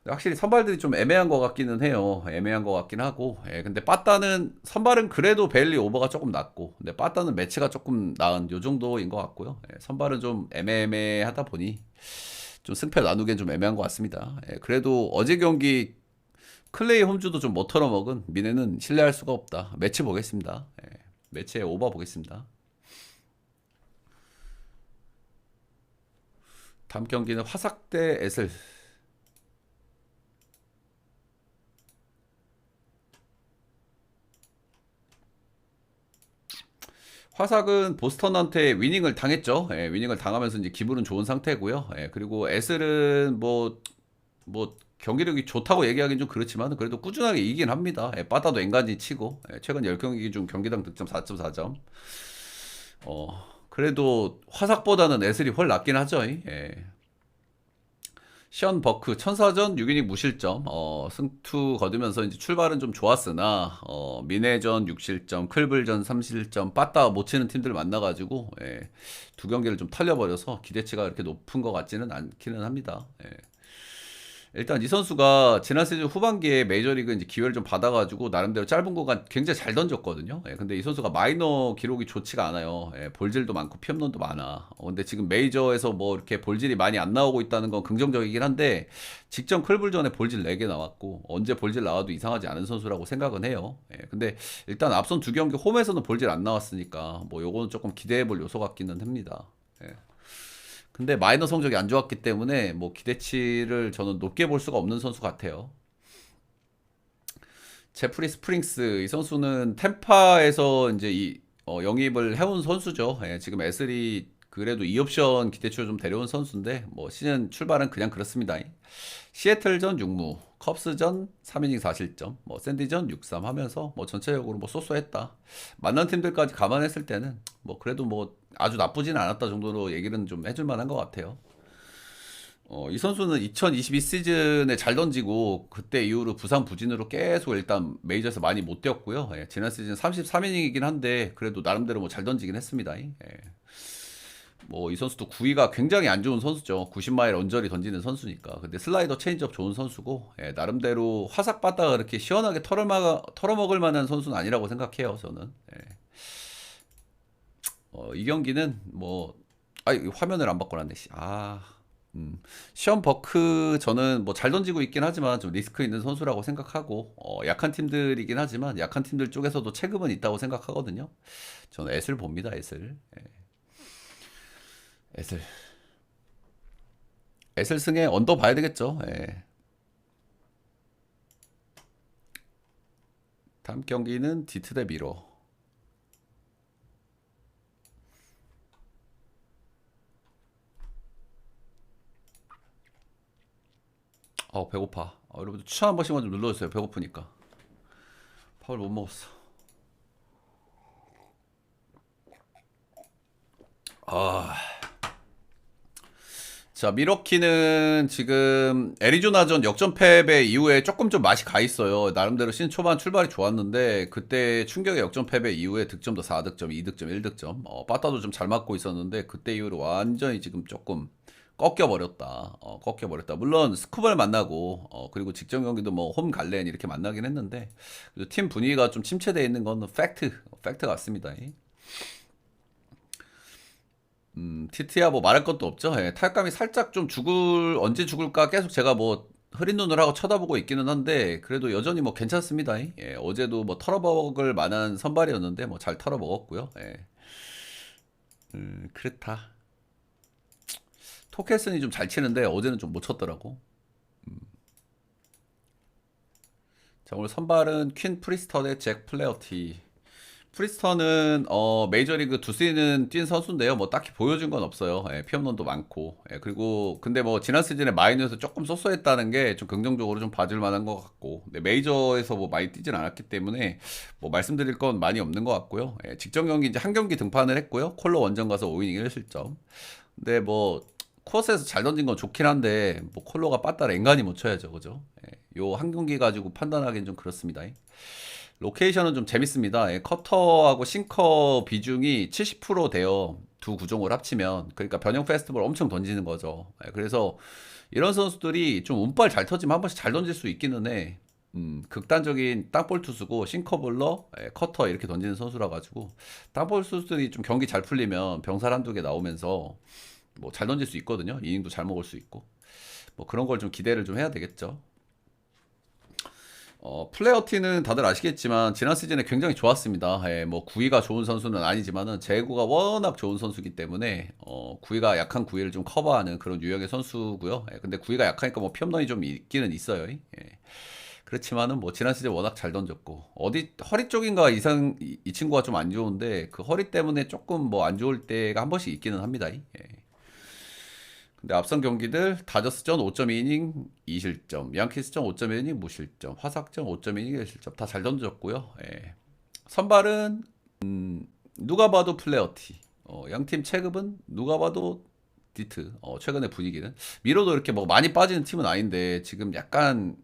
확실히 선발들이 좀 애매한 것 같기는 해요. 애매한 것 같긴 하고. 근데 빠따는 선발은 그래도 베일리 오버가 조금 낮고, 근데 빠따는 매치가 조금 나은 요 정도인 것 같고요. 선발은 좀 애매하다 보니 좀 승패 나누기엔 좀 애매한 것 같습니다. 그래도 어제 경기 클레이 홈즈도 좀 못 털어먹은 미네는 신뢰할 수가 없다. 매치 보겠습니다. 매치에 오버 보겠습니다. 다음 경기는 화삭 대 에슬. 화삭은 보스턴한테 위닝을 당했죠. 위닝을 당하면서 이제 기분은 좋은 상태고요. 그리고 에슬은 뭐 경기력이 좋다고 얘기하기는 좀 그렇지만 그래도 꾸준하게 이기긴 합니다. 빠따도 엔간지 치고 최근 10경기 중 경기당 득점 4.4점. 그래도 화삭보다는 에슬이 훨 낫긴 하죠. 션 버크 천사전 6이닝 무실점 승투 거두면서 이제 출발은 좀 좋았으나 미네전 6실점 클블전 3실점 빠따 못 치는 팀들 만나가지고 두 경기를 좀 털려버려서 기대치가 그렇게 높은 것 같지는 않기는 합니다. 일단 이 선수가 지난 시즌 후반기에 메이저리그 이제 기회를 좀 받아가지고 나름대로 짧은 구간 굉장히 잘 던졌거든요. 근데 이 선수가 마이너 기록이 좋지가 않아요. 볼질도 많고 피홈런도 많아. 근데 지금 메이저에서 뭐 이렇게 볼질이 많이 안 나오고 있다는 건 긍정적이긴 한데 직전 클불전에 볼질 4개 나왔고 언제 볼질 나와도 이상하지 않은 선수라고 생각은 해요. 근데 일단 앞선 두 경기 홈에서는 볼질 안 나왔으니까 뭐 요거는 조금 기대해볼 요소 같기는 합니다. 근데 마이너 성적이 안 좋았기 때문에 뭐 기대치를 저는 높게 볼 수가 없는 선수 같아요. 제프리 스프링스 이 선수는 템파에서 이제 영입을 해온 선수죠. 지금 에슬이 그래도 2옵션 기대치로 좀 데려온 선수인데 뭐 시즌 출발은 그냥 그렇습니다. 시애틀전 6무, 컵스전 3이닝 4실점, 뭐 샌디전 6-3 하면서 뭐 전체적으로 뭐 쏘쏘했다. 만난 팀들까지 감안했을 때는 뭐 그래도 뭐 아주 나쁘지는 않았다 정도로 얘기는 좀 해줄 만한 것 같아요. 이 선수는 2022 시즌에 잘 던지고 그때 이후로 부상 부진으로 계속 일단 메이저에서 많이 못 뛰었고요. 지난 시즌 33이닝이긴 한데 그래도 나름대로 뭐 잘 던지긴 했습니다. 뭐 이 선수도 구위가 굉장히 안 좋은 선수죠. 90마일 언저리 던지는 선수니까. 근데 슬라이더 체인지업 좋은 선수고 나름대로 화삭 받다가 그렇게 시원하게 털어먹을 만한 선수는 아니라고 생각해요. 저는. 이 경기는 뭐 화면을 안 바꿔놨네. 시험 버크 저는 뭐 잘 던지고 있긴 하지만 좀 리스크 있는 선수라고 생각하고 약한 팀들이긴 하지만 약한 팀들 쪽에서도 체급은 있다고 생각하거든요. 저는 애슬 봅니다. 애슬. 애슬. 애슬 승에 언더 봐야 되겠죠. 다음 경기는 디트 대 미러. 배고파. 여러분들 추천 한 번씩만 좀 눌러주세요. 배고프니까. 밥을 못 먹었어. 자, 미러키는 지금 애리조나전 역전 패배 이후에 조금 좀 맛이 가 있어요. 나름대로 시즌 초반 출발이 좋았는데 그때 충격의 역전 패배 이후에 득점도 4득점, 2득점, 1득점. 빠따도 좀 잘 맞고 있었는데 그때 이후로 완전히 지금 조금 꺾여버렸다. 꺾여버렸다. 물론 스쿠버를 만나고 그리고 직전 경기도 뭐 홈 갈렌 이렇게 만나긴 했는데 그래도 팀 분위기가 좀 침체되어 있는 건 팩트 같습니다. TT야 뭐 말할 것도 없죠. 예, 타격감이 살짝 좀 언제 죽을까 계속 제가 뭐 흐린 눈을 하고 쳐다보고 있기는 한데 그래도 여전히 뭐 괜찮습니다. 예, 어제도 뭐 털어먹을 만한 선발이었는데 뭐 잘 털어먹었고요. 예. 그렇다. 토켈슨이 좀 잘 치는데 어제는 좀 못 쳤더라고. 자, 오늘 선발은 퀸 프리스터 대 잭 플레어티. 프리스턴은 메이저리그 두 시즌 뛴 선수인데요. 뭐 딱히 보여준 건 없어요. 예, 피홈런도 많고. 예, 그리고 근데 뭐 지난 시즌에 마이너에서 조금 쏘쏘했다는 게 좀 긍정적으로 좀 봐줄 만한 것 같고. 근데 메이저에서 뭐 많이 뛰진 않았기 때문에 뭐 말씀드릴 건 많이 없는 것 같고요. 예, 직전 경기 이제 한 경기 등판을 했고요. 콜로 원정 가서 5이닝 1실점. 근데 뭐 코어스에서 잘 던진 건 좋긴 한데 뭐 콜로가 빠따라 앵간히 못 쳐야죠, 그죠? 예, 요 한 경기 가지고 판단하기는 좀 그렇습니다. 로케이션은 좀 재밌습니다. 예, 커터하고 싱커 비중이 70% 돼요. 두 구종을 합치면. 그러니까 변형 페스티벌 엄청 던지는 거죠. 예, 그래서 이런 선수들이 좀 운발 잘 터지면 한 번씩 잘 던질 수 있기는 해. 극단적인 땅볼 투수고 싱커볼러, 커터 이렇게 던지는 선수라 가지고 땅볼 투수들이 좀 경기 잘 풀리면 병살 한두 개 나오면서 뭐 잘 던질 수 있거든요. 이닝도 잘 먹을 수 있고. 뭐 그런 걸 좀 기대를 좀 해야 되겠죠. 플레어티는 다들 아시겠지만 지난 시즌에 굉장히 좋았습니다. 예, 뭐 구위가 좋은 선수는 아니지만은 제구가 워낙 좋은 선수기 때문에 구위가 약한 구위를 좀 커버하는 그런 유형의 선수고요. 예, 근데 구위가 약하니까 뭐 피홈런이 좀 있기는 있어요. 예. 그렇지만은 뭐 지난 시즌 워낙 잘 던졌고 어디 허리 쪽인가 이상 이 친구가 좀 안 좋은데 그 허리 때문에 조금 뭐 안 좋을 때가 한 번씩 있기는 합니다. 예. 근데 앞선 경기들 다저스전 5.2이닝 2실점, 양키스전 5.1이닝 무실점, 화삭전 5.2이닝 1실점 다 잘 던졌고요. 예. 선발은 누가 봐도 플레어티. 양팀 체급은 누가 봐도 디트. 최근의 분위기는 미로도 이렇게 뭐 많이 빠지는 팀은 아닌데 지금 약간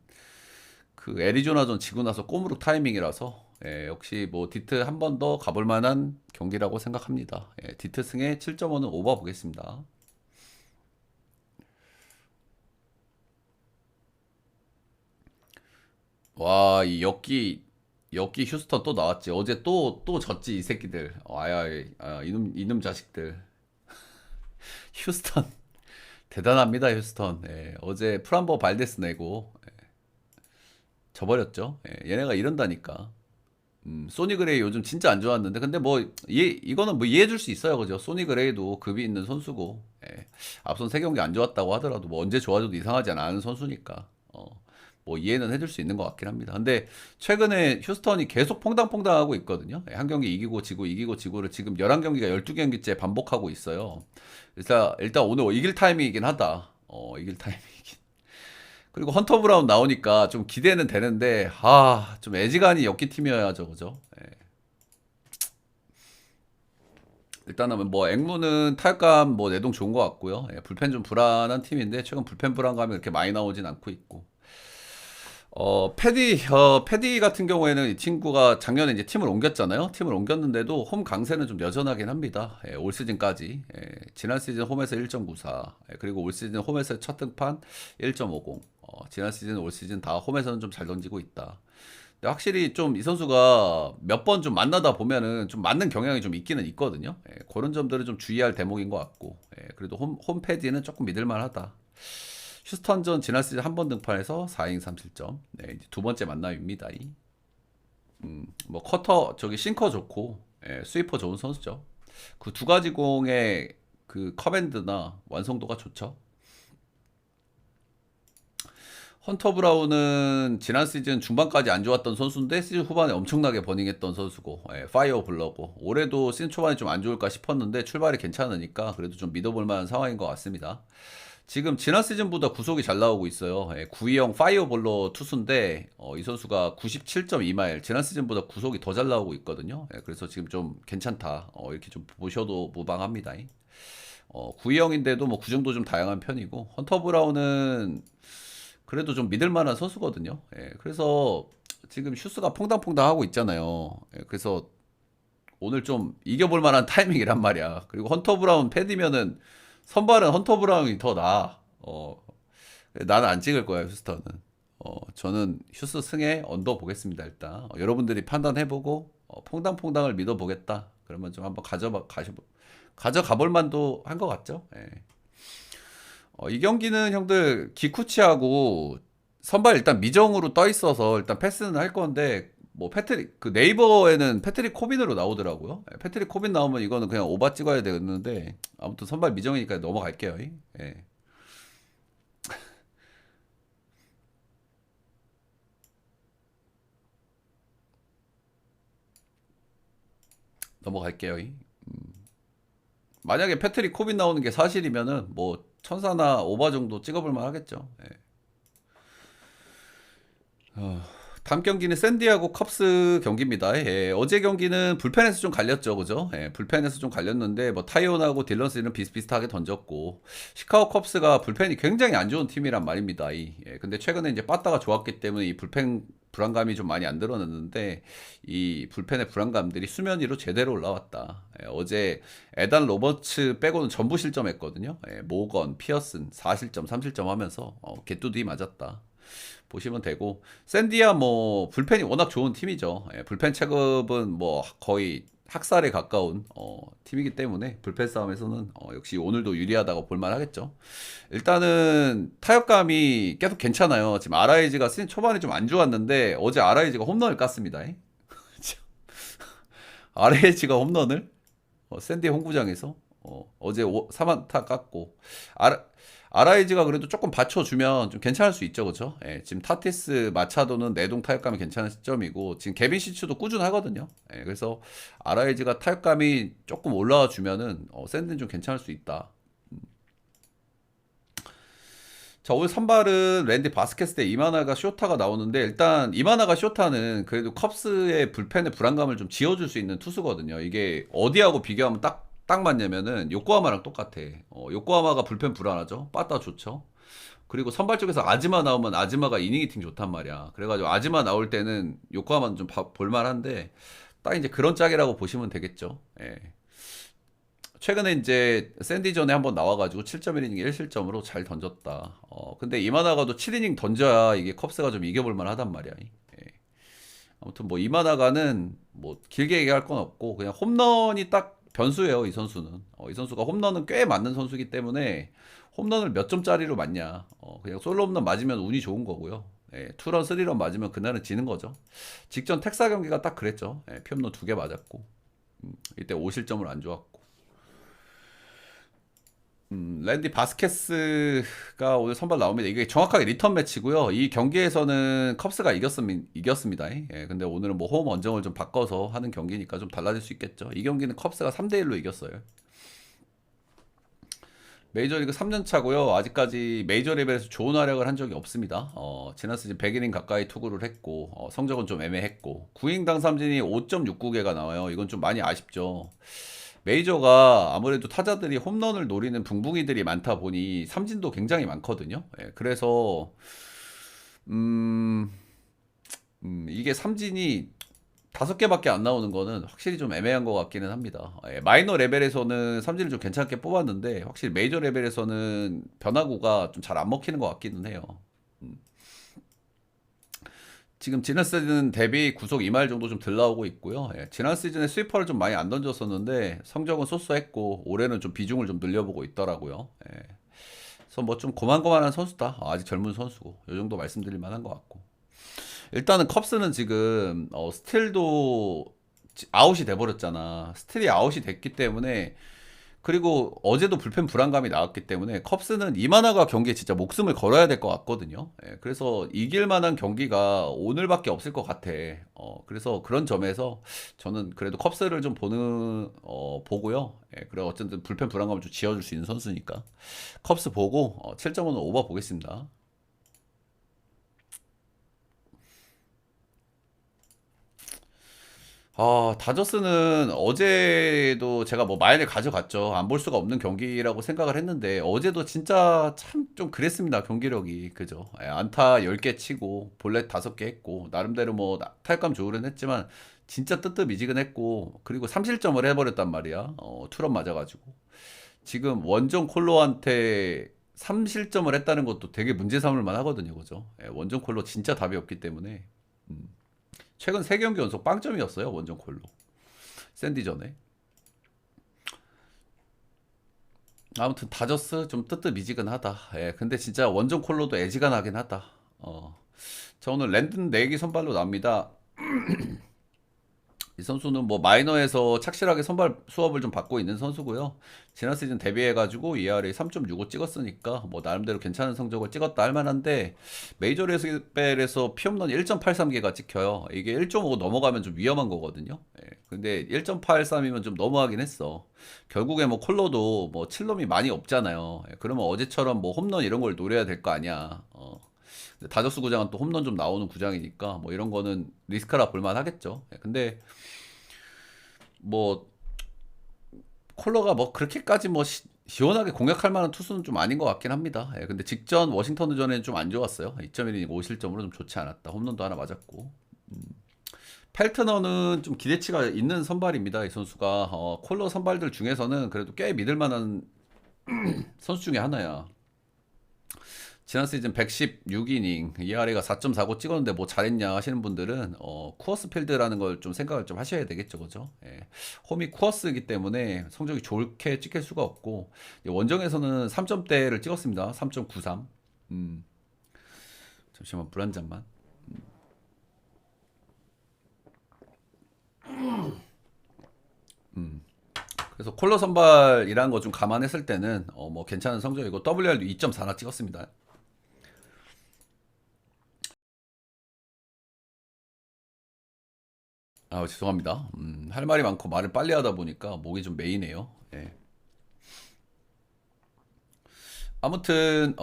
그 애리조나전 지고 나서 꼬무룩 타이밍이라서 역시 뭐 디트 한 번 더 가볼 만한 경기라고 생각합니다. 디트 승에 7.5는 오버 보겠습니다. 와, 이 엽기 휴스턴 또 나왔지. 어제 또 졌지, 이 새끼들. 이놈 자식들. 휴스턴. 대단합니다, 휴스턴. 예, 어제 프란보 발데스 내고, 져버렸죠. 예, 얘네가 이런다니까. 소니 그레이 요즘 진짜 안 좋았는데, 근데 뭐, 이거는 뭐 이해해줄 수 있어요, 그죠? 소니 그레이도 급이 있는 선수고, 앞선 세 경기 안 좋았다고 하더라도 뭐 언제 좋아져도 이상하지 않은 선수니까. 뭐 이해는 해줄 수 있는 것 같긴 합니다. 근데 최근에 휴스턴이 계속 퐁당퐁당하고 있거든요. 한 경기 이기고 지고 이기고 지고를 지금 11경기가 12경기째 반복하고 있어요. 일단 오늘 이길 타이밍이긴 하다. 이길 타이밍이긴. 그리고 헌터 브라운 나오니까 좀 기대는 되는데 좀 애지간히 엮기 팀이어야죠. 그죠? 예. 일단은 뭐 앵무는 타격감 뭐 내동 좋은 것 같고요. 불펜 좀 불안한 팀인데 최근 불펜 불안감이 그렇게 많이 나오진 않고 있고. 패디 같은 경우에는 이 친구가 작년에 이제 팀을 옮겼잖아요. 팀을 옮겼는데도 홈 강세는 좀 여전하긴 합니다. 올 시즌까지. 지난 시즌 홈에서 1.94. 그리고 올 시즌 홈에서 첫 등판 1.50. 지난 시즌, 올 시즌 다 홈에서는 좀 잘 던지고 있다. 근데 확실히 좀 이 선수가 몇 번 좀 만나다 보면은 좀 맞는 경향이 좀 있기는 있거든요. 그런 점들은 좀 주의할 대목인 것 같고. 그래도 홈 패디는 조금 믿을만 하다. 휴스턴전 지난 시즌 한 번 등판해서 4이닝 3실점. 네, 이제 두 번째 만남입니다. 뭐 커터 저기 싱커 좋고 스위퍼 좋은 선수죠. 그 두 가지 공의 그 커맨드나 완성도가 좋죠. 헌터 브라운은 지난 시즌 중반까지 안 좋았던 선수인데 시즌 후반에 엄청나게 버닝했던 선수고 파이어 블러고 올해도 시즌 초반에 좀 안 좋을까 싶었는데 출발이 괜찮으니까 그래도 좀 믿어볼 만한 상황인 것 같습니다. 지금 지난 시즌보다 구속이 잘 나오고 있어요. 9위형 파이어볼러 투수인데 이 선수가 97.2마일 지난 시즌보다 구속이 더 잘 나오고 있거든요. 그래서 지금 좀 괜찮다. 이렇게 좀 보셔도 무방합니다. 구위형인데도 뭐 구종도 좀 다양한 편이고 헌터 브라운은 그래도 좀 믿을 만한 선수거든요. 예, 그래서 지금 슈스가 퐁당퐁당 하고 있잖아요. 예, 그래서 오늘 좀 이겨볼 만한 타이밍이란 말이야. 그리고 헌터 브라운 패디면은 선발은 헌터 브라운이 더 나아. 나는 안 찍을 거야, 휴스턴은. 저는 휴스 승에 언더 보겠습니다, 일단. 여러분들이 판단해보고, 퐁당퐁당을 믿어보겠다. 그러면 좀 한번 가져가 볼 만도 한 것 같죠? 예. 이 경기는 형들 기쿠치하고 선발 일단 미정으로 떠 있어서 일단 패스는 할 건데 뭐 패트릭 그 네이버에는 패트릭 코빈으로 나오더라고요. 예, 패트릭 코빈 나오면 이거는 그냥 오바 찍어야 되는데 아무튼 선발 미정이니까 넘어갈게요. 예. 넘어갈게요. 만약에 패트릭 코빈 나오는 게 사실이면은 뭐 천사나 오바 정도 찍어볼 만 하겠죠. 예. 다음 경기는 샌디하고 컵스 경기입니다. 예, 어제 경기는 불펜에서 좀 갈렸죠, 그죠? 예, 불펜에서 좀 갈렸는데 뭐 타이온하고 딜런스는 비슷비슷하게 던졌고 시카고 컵스가 불펜이 굉장히 안 좋은 팀이란 말입니다. 근데 최근에 이제 빠따가 좋았기 때문에 이 불펜 불안감이 좀 많이 안 드러났는데 이 불펜의 불안감들이 수면 위로 제대로 올라왔다. 어제 에단 로버츠 빼고는 전부 실점했거든요. 모건, 피어슨 4실점, 3실점 하면서 개뚜디 맞았다. 보시면 되고 샌디야 뭐 불펜이 워낙 좋은 팀이죠. 불펜 체급은 뭐 거의 학살에 가까운 팀이기 때문에 불펜 싸움에서는 역시 오늘도 유리하다고 볼만 하겠죠. 일단은 타격감이 계속 괜찮아요. 지금 아라이즈가 시즌 초반에 좀 안 좋았는데 어제 아라이즈가 홈런을 깠습니다. 아라이즈가 홈런을 샌디 홈구장에서 어제 3안타 깠고 아라이즈가 그래도 조금 받쳐주면 좀 괜찮을 수 있죠, 그렇죠? 예, 지금 타티스 마차도는 내동 타격감이 괜찮은 시점이고 지금 개빈 시츠도 꾸준하거든요. 그래서 아라이즈가 타격감이 조금 올라와 주면은 샌드는 좀 괜찮을 수 있다. 자, 오늘 선발은 랜디 바스켓스 대 이마나가 쇼타가 나오는데 일단 이마나가 쇼타는 그래도 컵스의 불펜의 불안감을 좀 지워줄 수 있는 투수거든요. 이게 어디하고 비교하면 딱 맞냐면은 요코하마랑 똑같아. 요코하마가 불펜 불안하죠. 빠따 좋죠. 그리고 선발 쪽에서 아즈마 나오면 아즈마가 이닝 히팅 좋단 말이야. 그래가지고 아즈마 나올 때는 요코하마는 좀 볼만한데 딱 이제 그런 짝이라고 보시면 되겠죠. 예. 최근에 이제 샌디전에 한번 나와가지고 7.1이닝 1실점으로 잘 던졌다. 근데 이마나가도 7이닝 던져야 이게 컵스가 좀 이겨볼 만하단 말이야. 예. 아무튼 뭐 이마나가는 뭐 길게 얘기할 건 없고 그냥 홈런이 딱 변수예요. 이 선수는. 이 선수가 홈런은 꽤 맞는 선수이기 때문에 홈런을 몇 점짜리로 맞냐. 그냥 솔로 홈런 맞으면 운이 좋은 거고요. 예, 투런, 쓰리런 맞으면 그날은 지는 거죠. 직전 텍사 경기가 딱 그랬죠. 예, 피홈런 2개 맞았고 이때 5실점을 안 좋았고. 랜디 바스케스가 오늘 선발 나옵니다. 이게 정확하게 리턴 매치고요. 이 경기에서는 컵스가 이겼습니다. 예, 근데 오늘은 뭐 홈 원정을 좀 바꿔서 하는 경기니까 좀 달라질 수 있겠죠. 이 경기는 컵스가 3대1로 이겼어요. 메이저리그 3년 차고요. 아직까지 메이저 레벨에서 좋은 활약을 한 적이 없습니다. 지난 시즌 100이닝 가까이 투구를 했고 성적은 좀 애매했고 구인당 삼진이 5.69개가 나와요. 이건 좀 많이 아쉽죠. 메이저가 아무래도 타자들이 홈런을 노리는 붕붕이들이 많다 보니 삼진도 굉장히 많거든요. 예, 그래서 음, 이게 삼진이 5개밖에 안 나오는 거는 확실히 좀 애매한 것 같기는 합니다. 예, 마이너 레벨에서는 삼진을 좀 괜찮게 뽑았는데 확실히 메이저 레벨에서는 변화구가 좀 잘 안 먹히는 것 같기는 해요. 지금 지난 시즌 대비 구속 2말 정도 좀 덜 나오고 있고요. 예, 지난 시즌에 스위퍼를 좀 많이 안 던졌었는데 성적은 쏘쏘했고 올해는 좀 비중을 좀 늘려보고 있더라고요. 예. 그래서 뭐 좀 고만고만한 선수다. 아직 젊은 선수고 이 정도 말씀드릴 만한 것 같고 일단은 컵스는 지금 스틸도 아웃이 돼버렸잖아. 스틸이 아웃이 됐기 때문에 그리고 어제도 불펜 불안감이 나왔기 때문에 컵스는 이만화가 경기에 진짜 목숨을 걸어야 될 것 같거든요. 예, 그래서 이길 만한 경기가 오늘밖에 없을 것 같아. 그래서 그런 점에서 저는 그래도 컵스를 좀 보고요. 예, 그래 어쨌든 불펜 불안감을 좀 지어줄 수 있는 선수니까 컵스 보고 7.5는 오버 보겠습니다. 다저스는 어제도 제가 뭐 마인을 가져갔죠. 안 볼 수가 없는 경기라고 생각을 했는데 어제도 진짜 참 좀 그랬습니다. 경기력이. 그죠? 예, 안타 10개 치고 볼넷 5개 했고 나름대로 뭐 타격감 좋으긴 했지만 진짜 뜨뜻미지근했고 그리고 3실점을 해버렸단 말이야. 투런 맞아가지고. 지금 원정 콜로한테 3실점을 했다는 것도 되게 문제 삼을 만하거든요. 그죠? 예, 원정 콜로 진짜 답이 없기 때문에. 음. 최근 3경기 연속 빵점이었어요. 원정 콜로. 샌디전에. 아무튼 다저스 좀 뜨뜻미지근하다. 예, 근데 진짜 원정 콜로도 애지간하긴 하다. 자, 오늘 랜든 내기 선발로 납니다. 이 선수는 뭐 마이너에서 착실하게 선발 수업을 좀 받고 있는 선수고요. 지난 시즌 데뷔해가지고 ERA 3.65 찍었으니까 뭐 나름대로 괜찮은 성적을 찍었다 할 만한데 메이저 레벨에서 피홈런 1.83개가 찍혀요. 이게 1.5 넘어가면 좀 위험한 거거든요. 예, 근데 1.83이면 좀 너무하긴 했어. 결국에 뭐 콜로도 뭐 칠럼이 많이 없잖아요. 예, 그러면 어제처럼 뭐 홈런 이런 걸 노려야 될 거 아니야. 근데 다저스 구장은 또 홈런 좀 나오는 구장이니까 뭐 이런 거는 리스크라 볼만 하겠죠. 예, 근데 뭐 콜러가 뭐 그렇게까지 뭐 시원하게 공략할 만한 투수는 좀 아닌 것 같긴 합니다. 예, 근데 직전 워싱턴전에는 좀 안 좋았어요. 2.1이닝 5실점으로 좀 좋지 않았다. 홈런도 하나 맞았고. 펠트너는 좀 기대치가 있는 선발입니다. 이 선수가 콜러 선발들 중에서는 그래도 꽤 믿을 만한 선수 중에 하나야. 지난 시즌 116이닝 ERA가 4.49 찍었는데 뭐 잘했냐 하시는 분들은 쿠어스 필드라는 걸 좀 생각을 좀 하셔야 되겠죠, 그죠? 예. 홈이 쿠어스이기 때문에 성적이 좋게 찍힐 수가 없고 원정에서는 3점대를 찍었습니다. 3.93. 음, 잠시만 물 한 잔만. 그래서 콜러 선발이라는 거 좀 감안했을 때는 뭐 괜찮은 성적이고 WR도 2.4나 찍었습니다. 죄송합니다. 할 말이 많고 말을 빨리 하다 보니까 목이 좀 메이네요. 예. 아무튼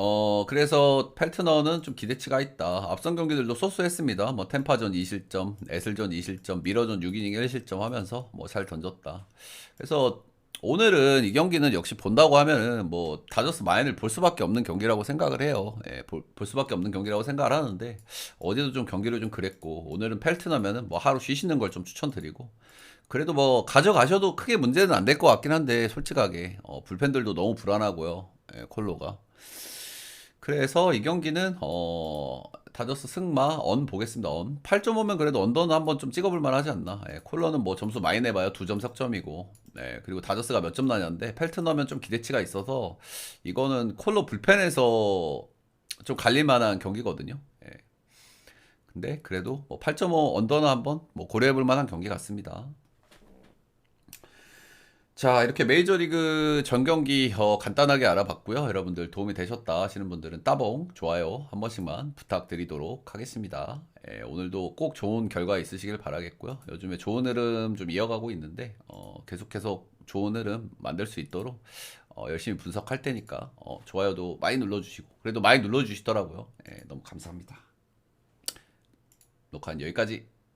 그래서 펠트너는 좀 기대치가 있다. 앞선 경기들도 소수했습니다. 뭐 템파전 2실점, 에슬전 2실점, 미러전 6이닝 1실점 하면서 뭐 잘 던졌다. 그래서 오늘은 이 경기는 역시 본다고 하면은 뭐 다저스 마인을 볼 수밖에 없는 경기라고 생각을 해요. 예, 볼 수밖에 없는 경기라고 생각을 하는데 어제도 좀 경기를 좀 그랬고 오늘은 펠트너면은 뭐 하루 쉬시는 걸 좀 추천드리고 그래도 뭐 가져가셔도 크게 문제는 안 될 것 같긴 한데 솔직하게 불펜들도 너무 불안하고요. 예, 콜로가. 그래서 이 경기는 다저스 승마 언 보겠습니다. 언 8.5면 그래도 언더는 한번 좀 찍어볼 만하지 않나. 예, 콜러는 뭐 점수 많이 내봐요. 2점 석점이고. 네, 그리고 다저스가 몇 점 나냐는데 펠트 넣으면 좀 기대치가 있어서 이거는 콜로 불펜에서 좀 갈릴 만한 경기거든요. 예. 근데 그래도 뭐 8.5 언더는 한번 뭐 고려해볼 만한 경기 같습니다. 자, 이렇게 메이저리그 전 경기 간단하게 알아봤고요. 여러분들 도움이 되셨다 하시는 분들은 따봉, 좋아요 한 번씩만 부탁드리도록 하겠습니다. 예, 오늘도 꼭 좋은 결과 있으시길 바라겠고요. 요즘에 좋은 흐름 좀 이어가고 있는데 계속해서 좋은 흐름 만들 수 있도록 열심히 분석할 테니까 좋아요도 많이 눌러주시고 그래도 많이 눌러주시더라고요. 예, 너무 감사합니다. 녹화는 여기까지.